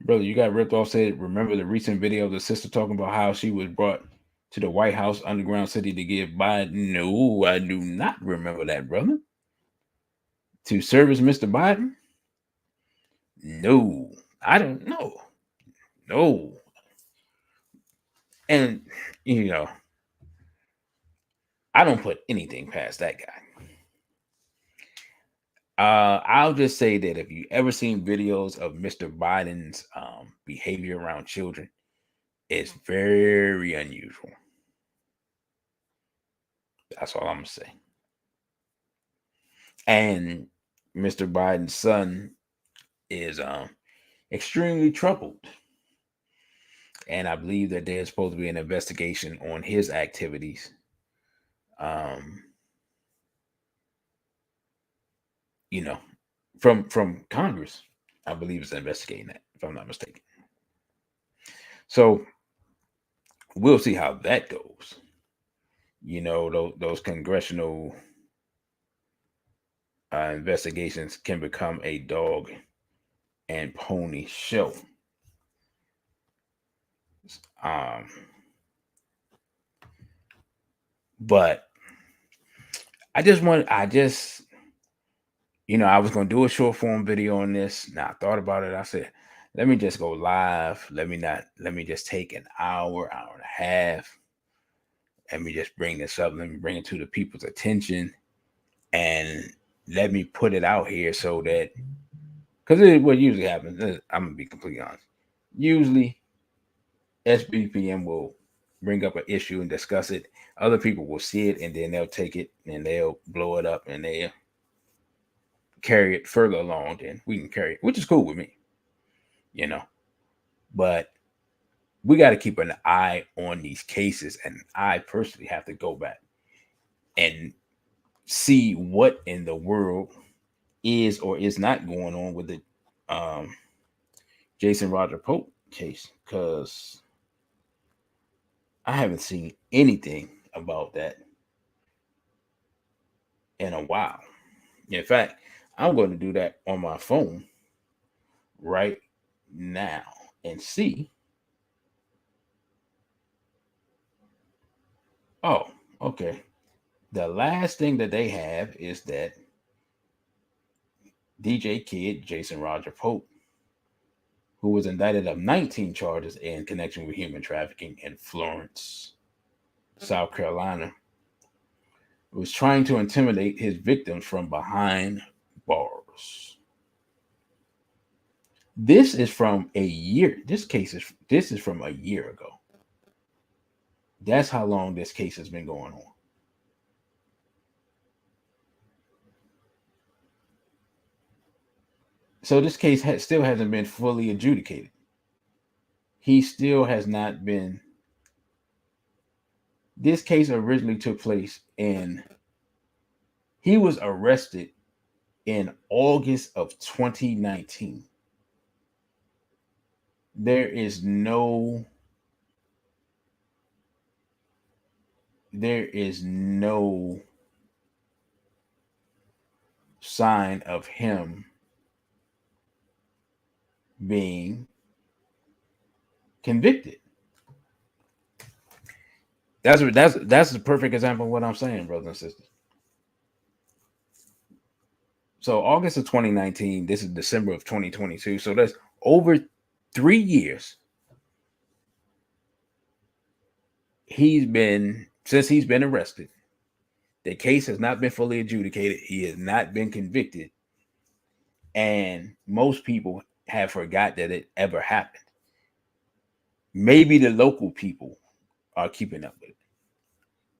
Brother, you got ripped off. Said, remember the recent video of the sister talking about how she was brought to the White House underground city to give Biden? No, I do not remember that, brother. To service Mr. Biden? No, I don't know. No. And, you know, I don't put anything past that guy. I'll just say that if you ever seen videos of Mr. Biden's behavior around children, it's very unusual. That's all I'm gonna say. And Mr. Biden's son is extremely troubled, and I believe that there's supposed to be an investigation on his activities. Um, you know, from Congress, I believe is investigating that, if I'm not mistaken. So we'll see how that goes. You know, those congressional investigations can become a dog and pony show. Um, but I just, I was gonna do a short form video on this. Now I thought about it. I said, let me just go live. Let me just take an hour and a half. Let me just bring this up. Let me bring it to the people's attention, and let me put it out here so that, because what usually happens, I'm gonna be completely honest. Usually, SBPM will bring up an issue and discuss it. Other people will see it and then they'll take it and they'll blow it up and they'll carry it further along. And we can carry it, which is cool with me, you know. But we got to keep an eye on these cases, and I personally have to go back and see what in the world is or is not going on with the Jason Roger Pope case, because I haven't seen anything about that in a while. In fact, I'm going to do that on my phone right now and see. Oh, okay. The last thing that they have is that DJ Kid, Jason Roger Pope, who was indicted of 19 charges in connection with human trafficking in Florence, South Carolina, was trying to intimidate his victims from behind bars. This is from a year. This is from a year ago. That's how long this case has been going on. So this case still hasn't been fully adjudicated. He still has not been. This case originally took place in. He was arrested in August of 2019. There is no. There is no sign of him being convicted. That's the perfect example of what I'm saying, brothers and sisters. So August of 2019, this is December of 2022. So that's over 3 years. He's been since he's been arrested. The case has not been fully adjudicated. He has not been convicted. And most people have forgot that it ever happened. Maybe the local people are keeping up with it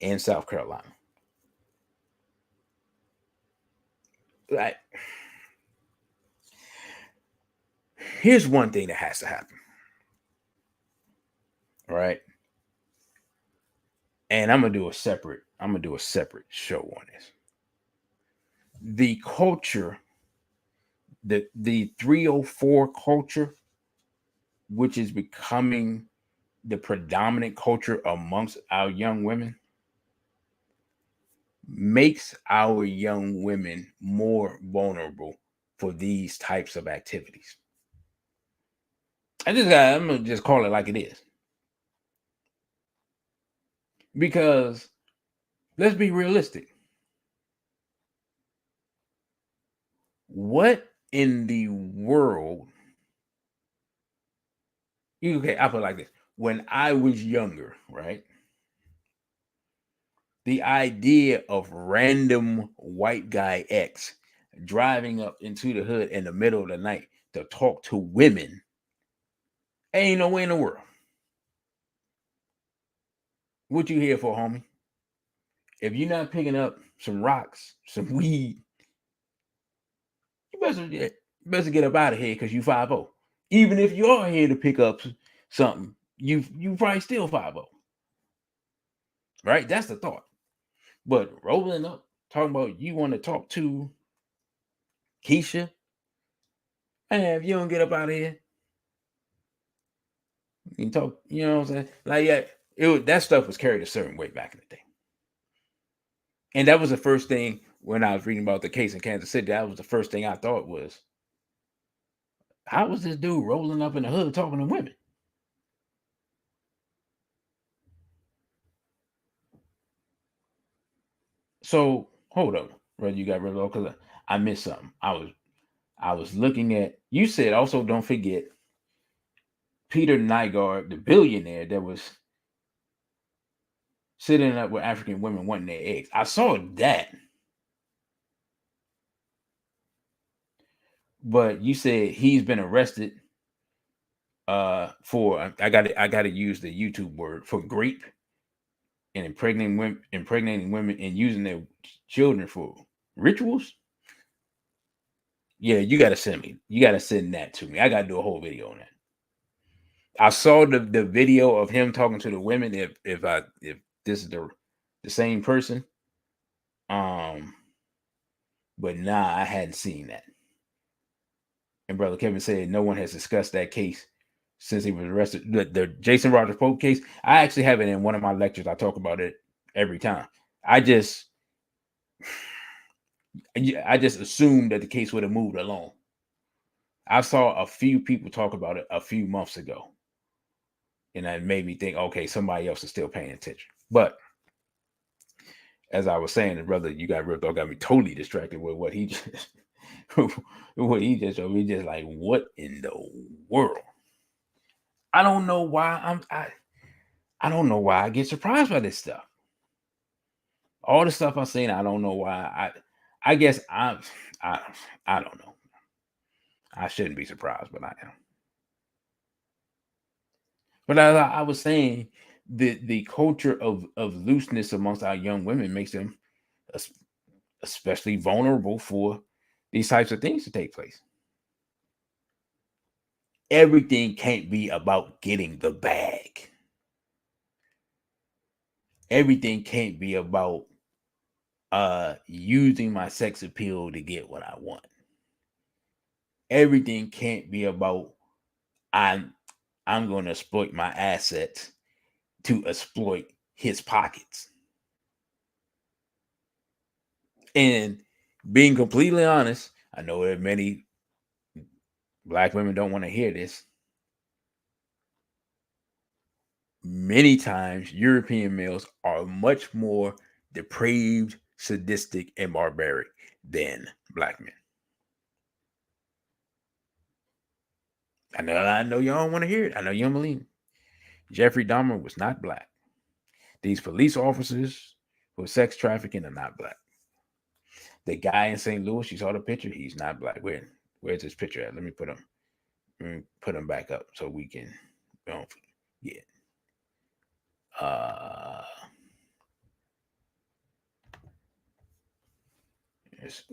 in South Carolina. Like, here's one thing that has to happen. All right. And I'm gonna do a separate show on this. The culture, the 304 culture, which is becoming the predominant culture amongst our young women, makes our young women more vulnerable for these types of activities. I'm gonna just call it like it is. Because let's be realistic. What in the world? Okay, I put it like this. When I was younger, right? The idea of random white guy X driving up into the hood in the middle of the night to talk to women ain't no way in the world. What you here for, homie? If you're not picking up some rocks, some weed, you better get up out of here because you 5-0. Even if you are here to pick up something, you probably still 5-0. Right? That's the thought. But rolling up, talking about you want to talk to Keisha, and if you don't get up out of here, you can talk, you know what I'm saying? Like, yeah, that stuff was carried a certain way back in the day. And that was the first thing when I was reading about the case in Kansas City. That was the first thing I thought was, how was this dude rolling up in the hood talking to women? So hold up, brother. You got rid of because I missed something. I was looking at. You said also don't forget Peter Nygaard, the billionaire that was sitting up with African women wanting their eggs. I saw that, but you said he's been arrested for I got to use the YouTube word for grape and impregnating women and using their children for rituals. Yeah, you got to send me. You got to send that to me. I got to do a whole video on that. I saw the video of him talking to the women. If this is the same person, but nah, I hadn't seen that. And brother Kevin said no one has discussed that case since he was arrested. The Jason Rogers Pope case. I actually have it in one of my lectures. I talk about it every time. I just assumed that the case would have moved along. I saw a few people talk about it a few months ago, and that made me think, okay, somebody else is still paying attention. But as I was saying, the brother, you got ripped off, got me totally distracted with what he just what he just showed me. Just like, what in the world? I don't know why I don't know why I get surprised by this stuff. All the stuff I'm saying, I don't know why. I guess I don't know. I shouldn't be surprised, but I am. But as I was saying, the culture of looseness amongst our young women makes them especially vulnerable for these types of things to take place. everything can't be about getting the bag. Everything can't be about using my sex appeal to get what I want. Everything can't be about I'm I'm going to exploit my assets to exploit his pockets. And being completely honest, I know that many black women don't want to hear this. Many times, European males are much more depraved, sadistic, and barbaric than black men. I know y'all don't want to hear it. I know you don't believe it. Jeffrey Dahmer was not black. These police officers who are sex trafficking are not black. The guy in St. Louis, you saw the picture. He's not black. Where's his picture at? Let me put him back up so we can. Yeah. Let's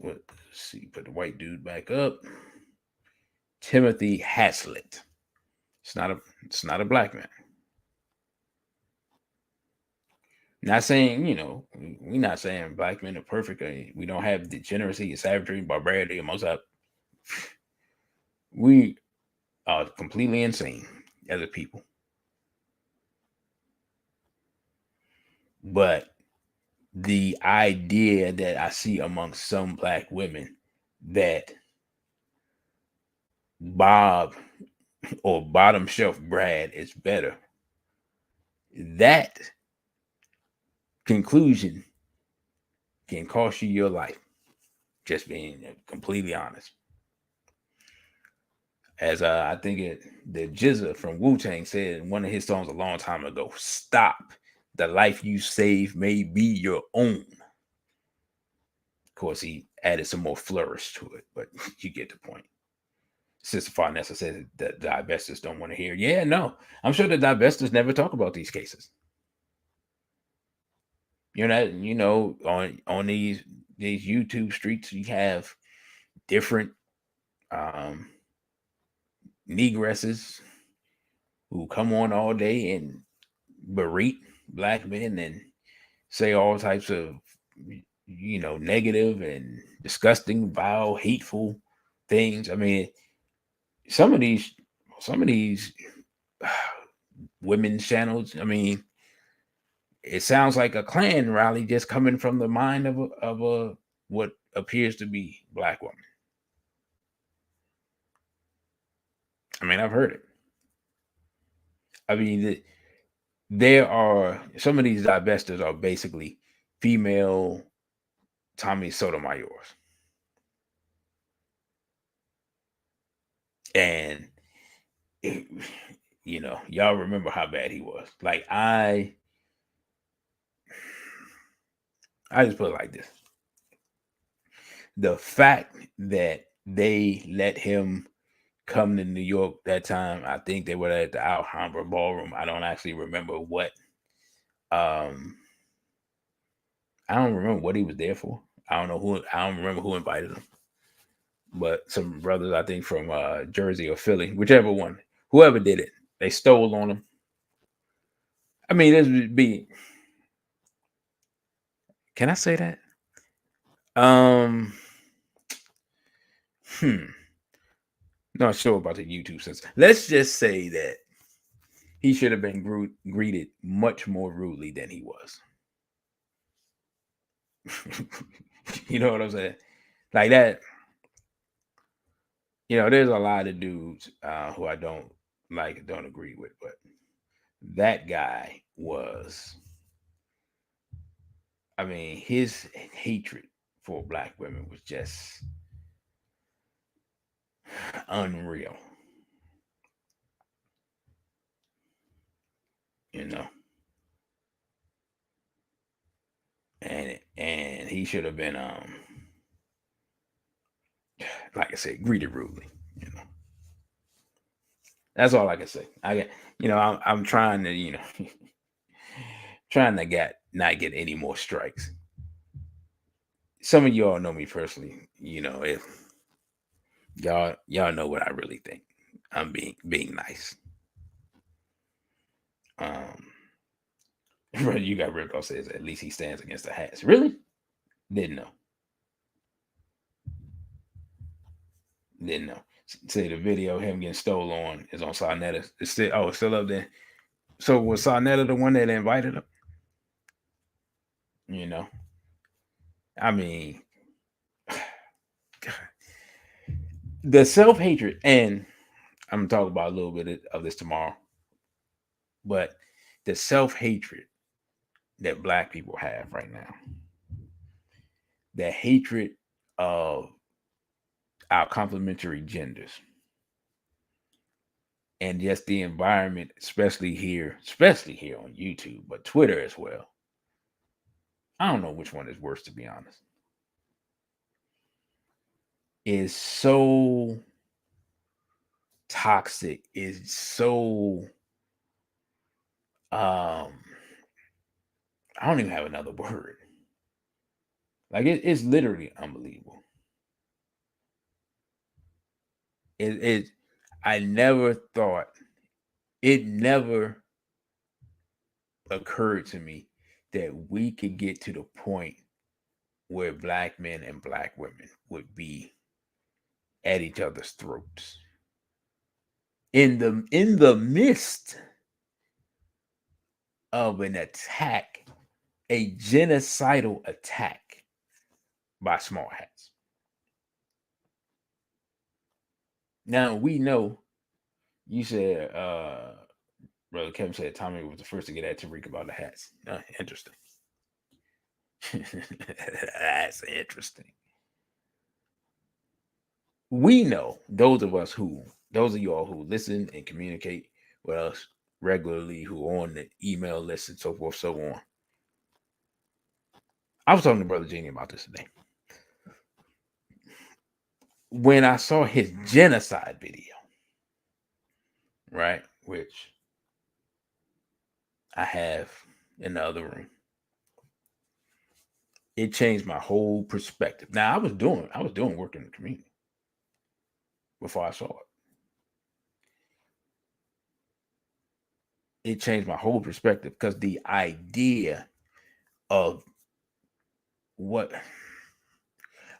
see. Put the white dude back up. Timothy Haslett. It's not a black man. Not saying, we're not saying black men are perfect. We don't have degeneracy and savagery and barbarity and most of. We are completely insane as a people. But the idea that I see amongst some black women that Bob or bottom shelf Brad is better, that conclusion can cost you your life. Just being completely honest. As I think the GZA from Wu-Tang said in one of his songs a long time ago, stop. The life you save may be your own. Of course, he added some more flourish to it, but you get the point. Sister Farnessa says that the divestors don't want to hear. Yeah, no. I'm sure the divestors never talk about these cases. On these YouTube streets, you have different negresses who come on all day and berate black men and say all types of negative and disgusting, vile, hateful things. I mean, some of these women's channels, I mean, it sounds like a Klan rally just coming from the mind of a what appears to be black woman. I mean, I've heard it. I mean, there are some of these divestors are basically female Tommy Sotomayor's. And y'all remember how bad he was. Like I just put it like this. The fact that they let him come to New York that time, I think they were at the Alhambra Ballroom. I don't actually remember what. I don't remember what he was there for. I don't remember who invited him. But some brothers, I think from Jersey or Philly, whichever one, whoever did it, they stole on him. I mean, this would be. Can I say that? Not sure about the YouTube sense. Let's just say that he should have been greeted much more rudely than he was. You know what I'm saying? Like that. There's a lot of dudes who I don't agree with, but that guy was. I mean, his hatred for black women was just unreal. And he should have been like I said, greeted rudely. That's all I can say. I'm trying to trying to not get any more strikes. Some of y'all know me personally. If y'all know what I really think. I'm being nice. You got Rico says at least he stands against the hats. Really? Didn't know. Didn't know. Say the video of him getting stole on is on Sarnetta. It's still up there. So was Sarnetta the one that invited him? You know, I mean, the self hatred, and I'm gonna talk about a little bit of this tomorrow. But the self hatred that Black people have right now, the hatred of our complementary genders, and just the environment, especially here on YouTube, but Twitter as well. I don't know which one is worse, to be honest. Is so toxic, is so I don't even have another word. Like it's literally unbelievable. It I never thought, it never occurred to me that we could get to the point where Black men and Black women would be at each other's throats in the midst of an attack, a genocidal attack by small hats. Now we know, you said Brother Kevin said Tommy was the first to get at Tariq about the hats. Interesting. That's interesting. We know, those of y'all who listen and communicate with us regularly, who are on the email list and so forth, so on. I was talking to Brother Genie about this today. When I saw his genocide video, right, which I have in the other room, it changed my whole perspective. Now I was doing work in the community before I saw it. It changed my whole perspective because the idea of what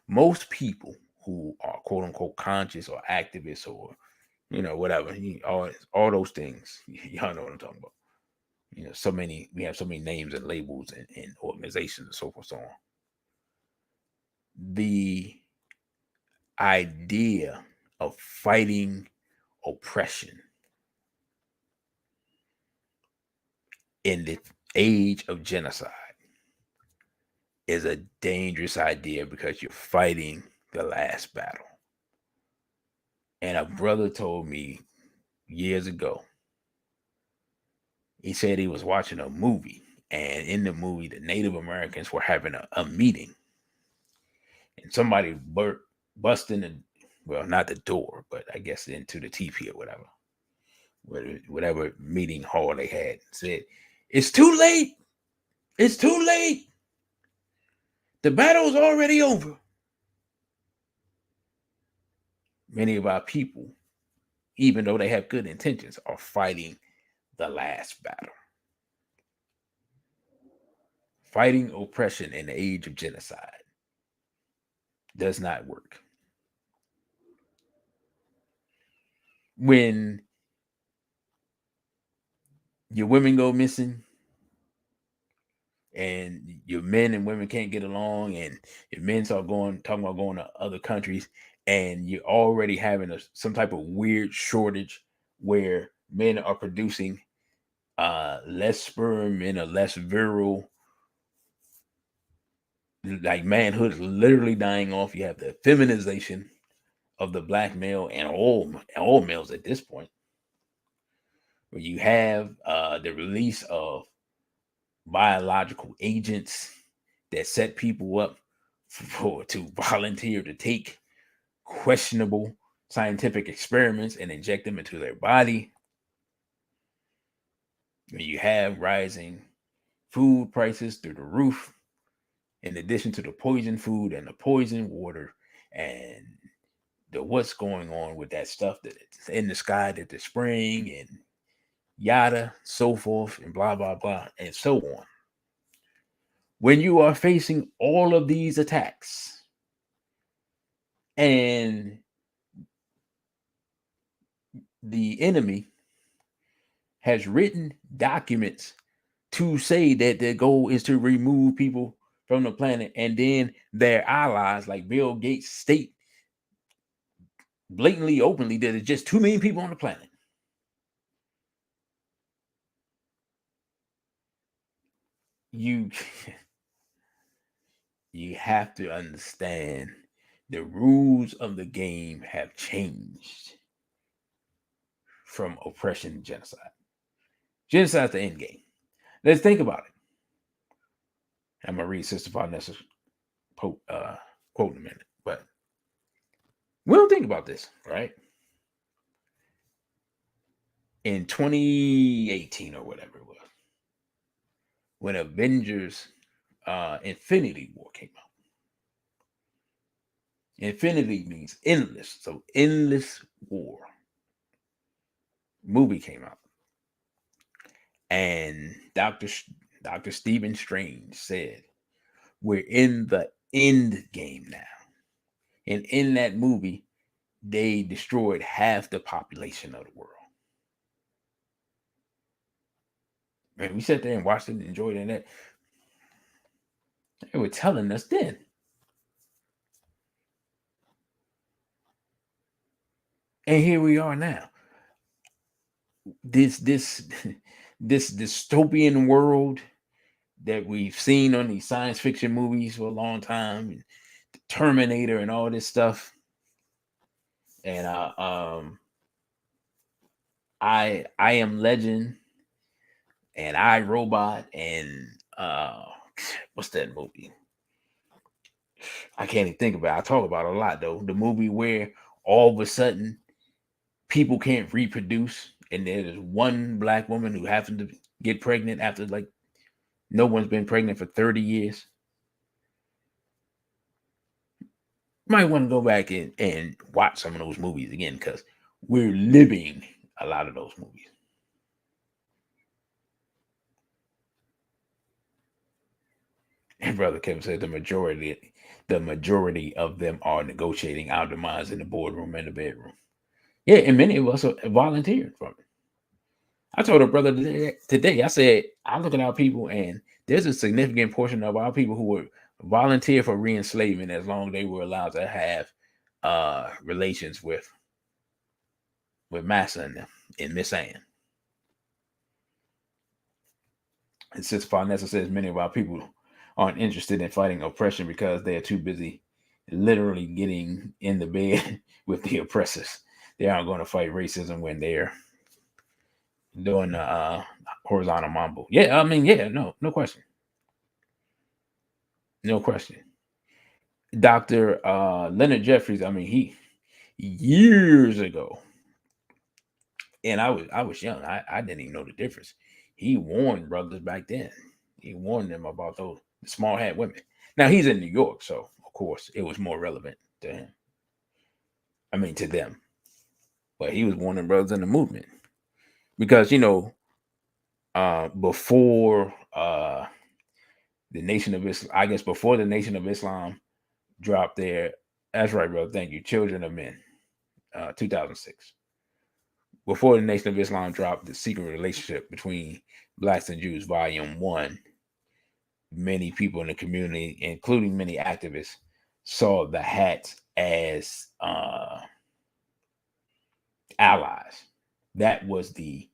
most people who are quote unquote conscious or activists or whatever, all those things, y'all know what I'm talking about. We have so many names and labels and organizations and so forth, so on. The idea of fighting oppression in the age of genocide is a dangerous idea because you're fighting the last battle. And a brother told me years ago, he said he was watching a movie, and in the movie, the Native Americans were having a meeting, and somebody bust in not the door, but I guess into the teepee or whatever meeting hall they had, said, "It's too late. It's too late. The battle's already over." Many of our people, even though they have good intentions, are fighting the last battle. Fighting oppression in the age of genocide does not work. When your women go missing and your men and women can't get along, and your men start talking about going to other countries, and you're already having some type of weird shortage where men are producing less sperm and a less virile, like manhood is literally dying off. You have the feminization of the Black male and all males at this point, where you have the release of biological agents that set people up to volunteer to take questionable scientific experiments and inject them into their body. You have rising food prices through the roof, in addition to the poison food and the poison water and the what's going on with that stuff that's in the sky that the spring and yada, so forth, and blah, blah, blah, and so on. When you are facing all of these attacks and the enemy has written documents to say that their goal is to remove people from the planet, and then their allies like Bill Gates state blatantly, openly, that there's just too many people on the planet. You have to understand the rules of the game have changed from oppression to genocide. Genocide's the end game. Let's think about it. I'm gonna read Sister Vanessa's quote in a minute, but we don't think about this, right? In 2018 or whatever it was, when Avengers Infinity War came out. Infinity means endless, so endless war. Movie came out, and Dr. Stephen Strange said, "We're in the end game now." And in that movie, they destroyed half the population of the world. Man, we sat there and watched it and enjoyed it. And that they were telling us then. And here we are now. This dystopian world that we've seen on these science fiction movies for a long time, and Terminator and all this stuff. And I Am Legend and I, Robot, and what's that movie? I can't even think about it. I talk about it a lot though. The movie where all of a sudden people can't reproduce, and there's one black woman who happened to get pregnant after like no one's been pregnant for 30 years. Might want to go back and watch some of those movies again, because we're living a lot of those movies. And Brother Kevin said the majority of them are negotiating our demise in the boardroom and the bedroom. Yeah, and many of us are volunteering from it. I told a brother today, I said, I look at our people, and there's a significant portion of our people who would volunteer for re-enslavement as long as they were allowed to have relations with Massa and them and Miss Ann. And Sister Farnessa says many of our people aren't interested in fighting oppression because they are too busy literally getting in the bed with the oppressors. They aren't going to fight racism when they're doing the horizontal mambo. Yeah, I mean, yeah, no question. No question. Dr. Leonard Jeffries, I mean, he years ago, and I was young. I didn't even know the difference. He warned brothers back then. He warned them about those small hat women. Now he's in New York, so of course it was more relevant to him. I mean, to them. But he was warning brothers in the movement. Because, before the Nation of Islam, I guess before the Nation of Islam dropped their, that's right, brother, thank you, Children of Men, 2006. Before the Nation of Islam dropped The Secret Relationship Between Blacks and Jews, Volume 1, many people in the community, including many activists, saw the hats as allies. That was the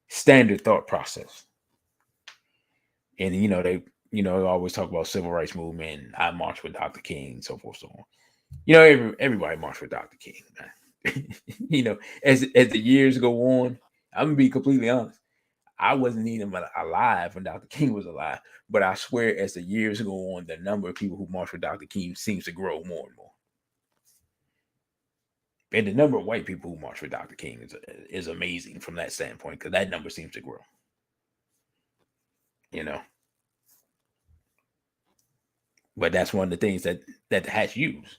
standard thought process. And they always talk about civil rights movement. I marched with Dr. King, so forth, so on. Everybody marched with Dr. King. As the years go on, I'm gonna be completely honest. I wasn't even alive when Dr. King was alive, but I swear, as the years go on, the number of people who march with Dr. King seems to grow more and more. And the number of white people who march with Dr. King is amazing from that standpoint, because that number seems to grow. But that's one of the things that the hats use.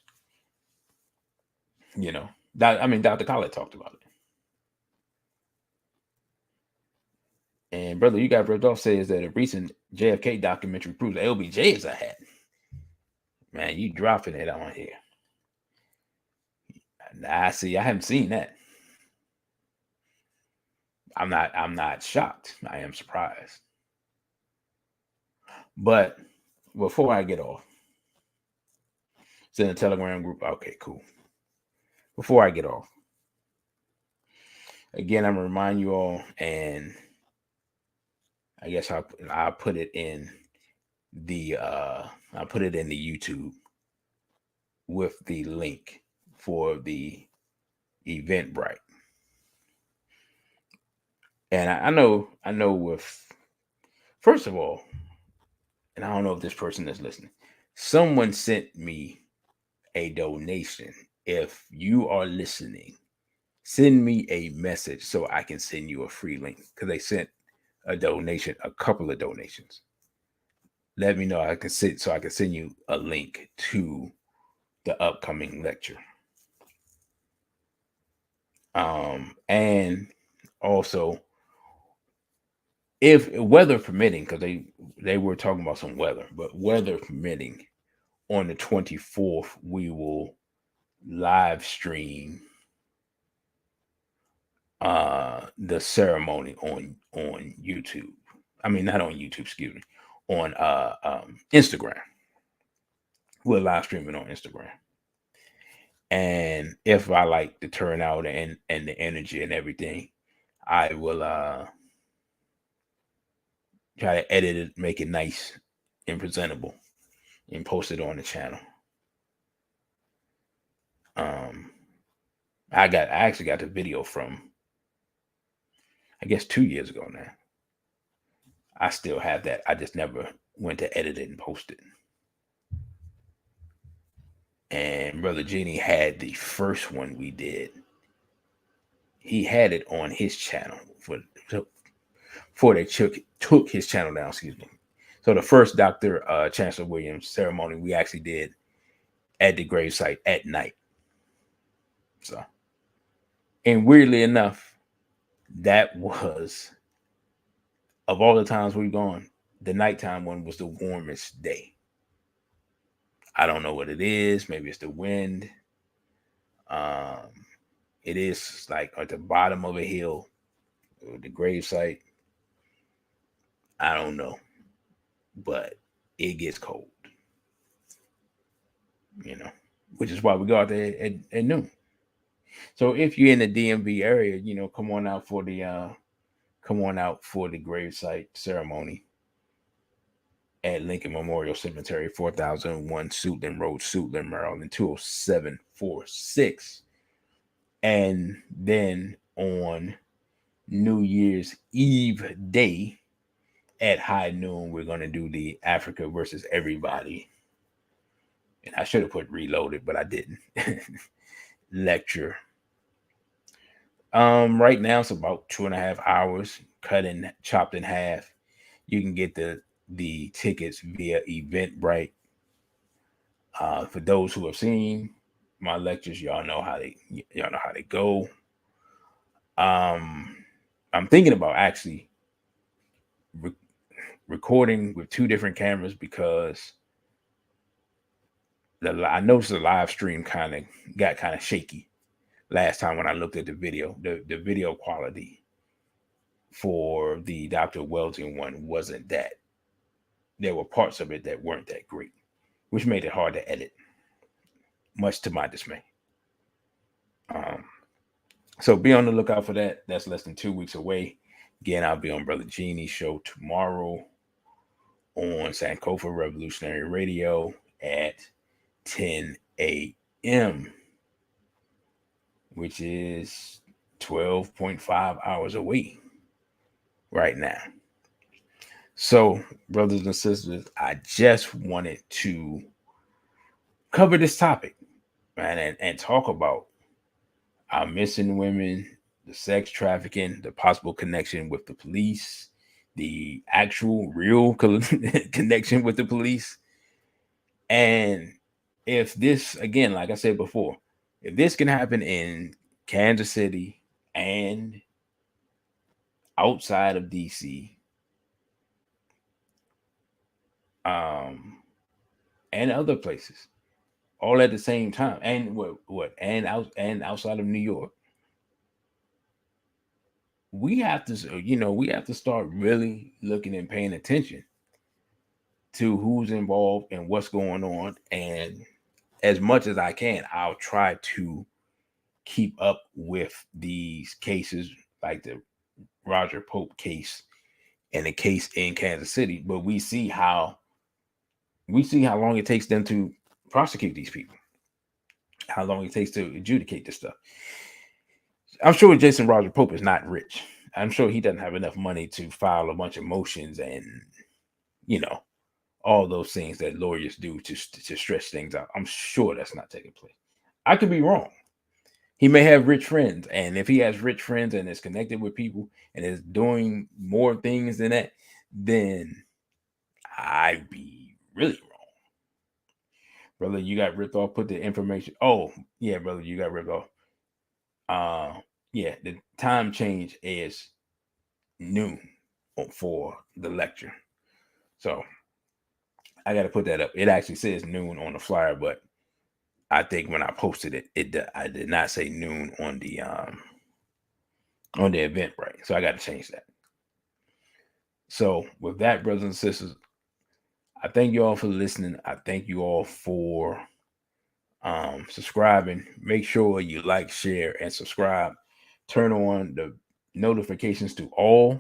You know, Dr. Khaled talked about it. And brother, you got ripped off says that a recent JFK documentary proves that LBJ is a hat. Man, you dropping it on here. I see. I haven't seen that. I'm not shocked. I am surprised. But before I get off, it's in the Telegram group. Okay, cool. Before I get off, again, I'm gonna remind you all, and I guess I'll put it in the YouTube with the link for the Eventbrite. And I know with, first of all, and I don't know if this person is listening, someone sent me a donation. If you are listening, send me a message so I can send you a free link, because they sent a couple of donations. Let me know. I can send you a link to the upcoming lecture. And also, if weather permitting, because they were talking about some weather, but weather permitting, on the 24th, we will live stream the ceremony on YouTube. I mean, not on YouTube, excuse me, on Instagram. We'll live stream it on Instagram. And if I like the turnout and the energy and everything, I will try to edit it, make it nice and presentable, and post it on the channel. I actually got the video from, I guess, 2 years ago now. I still have that. I just never went to edit it and post it. And Brother Genie had the first one we did. He had it on his channel before they took his channel down, excuse me. So the first Dr. Chancellor Williams ceremony we actually did at the gravesite at night. So, and weirdly enough, that was, of all the times we've gone, the nighttime one was the warmest day. I don't know what it is. Maybe it's the wind. It is like at the bottom of a hill, the gravesite. I don't know, but it gets cold, which is why we go out there at noon. So if you're in the DMV area, come on out for the gravesite ceremony at Lincoln Memorial Cemetery, 4001 Suitland Road, Suitland, Maryland, 20746. And then on New Year's Eve day at high noon, we're going to do the Africa versus Everybody. And I should have put Reloaded, but I didn't. Lecture. Right now it's about 2.5 hours, chopped in half. You can get the tickets via Eventbrite. For those who have seen my lectures, y'all know how they go. I'm thinking about actually recording with 2 different cameras, because I noticed the live stream got kind of shaky last time when I looked at the video. The video quality for the Dr. Welding one wasn't that. There were parts of it that weren't that great, which made it hard to edit, much to my dismay. So be on the lookout for that. That's less than 2 weeks away. Again, I'll be on Brother Genie's show tomorrow on Sankofa Revolutionary Radio at 10 a.m., which is 12.5 hours away right now. So, brothers and sisters, I just wanted to cover this topic, man, and talk about our missing women, the sex trafficking, the possible connection with the police, the actual real connection with the police, And if this, again, like I said before, if this can happen in Kansas City and outside of DC, and other places, all at the same time, and and outside of New York, we have to, we have to start really looking and paying attention to who's involved and what's going on. And as much as I can, I'll try to keep up with these cases, like the Roger Pope case and the case in Kansas City. But we see how long it takes them to prosecute these people, how long it takes to adjudicate this stuff. I'm sure Jason Roger Pope is not rich. I'm sure he doesn't have enough money to file a bunch of motions and, you know, all those things that lawyers do to stretch things out. I'm sure that's not taking place. I could be wrong. He may have rich friends, and if he has rich friends and is connected with people and is doing more things than that, then I'd be really wrong. Brother, you got ripped off. Put the information. Oh, yeah, brother, you got ripped off. Yeah, the time change is noon for the lecture. So I got to put that up. It actually says noon on the flyer, but I think when I posted it, I did not say noon on the Eventbrite. So I got to change that. So with that, brothers and sisters, I thank you all for listening. I thank you all for subscribing. Make sure you like, share, and subscribe. Turn on the notifications to all.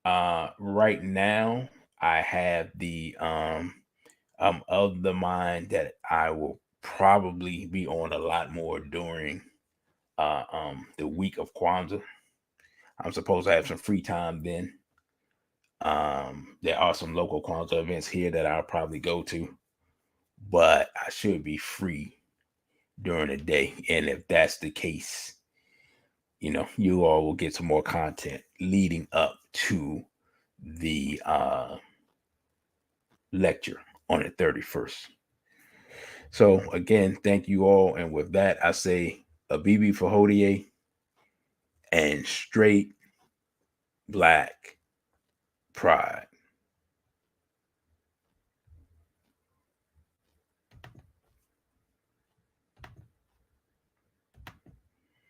Right now, I have the of the mind that I will probably be on a lot more during the week of Kwanzaa. I'm supposed to have some free time then. There are some local Kwanzaa events here that I'll probably go to, but I should be free during the day. And if that's the case, you all will get some more content leading up to the lecture on the 31st. So again, thank you all. And with that, I say Abibi for Hodie and straight black pride.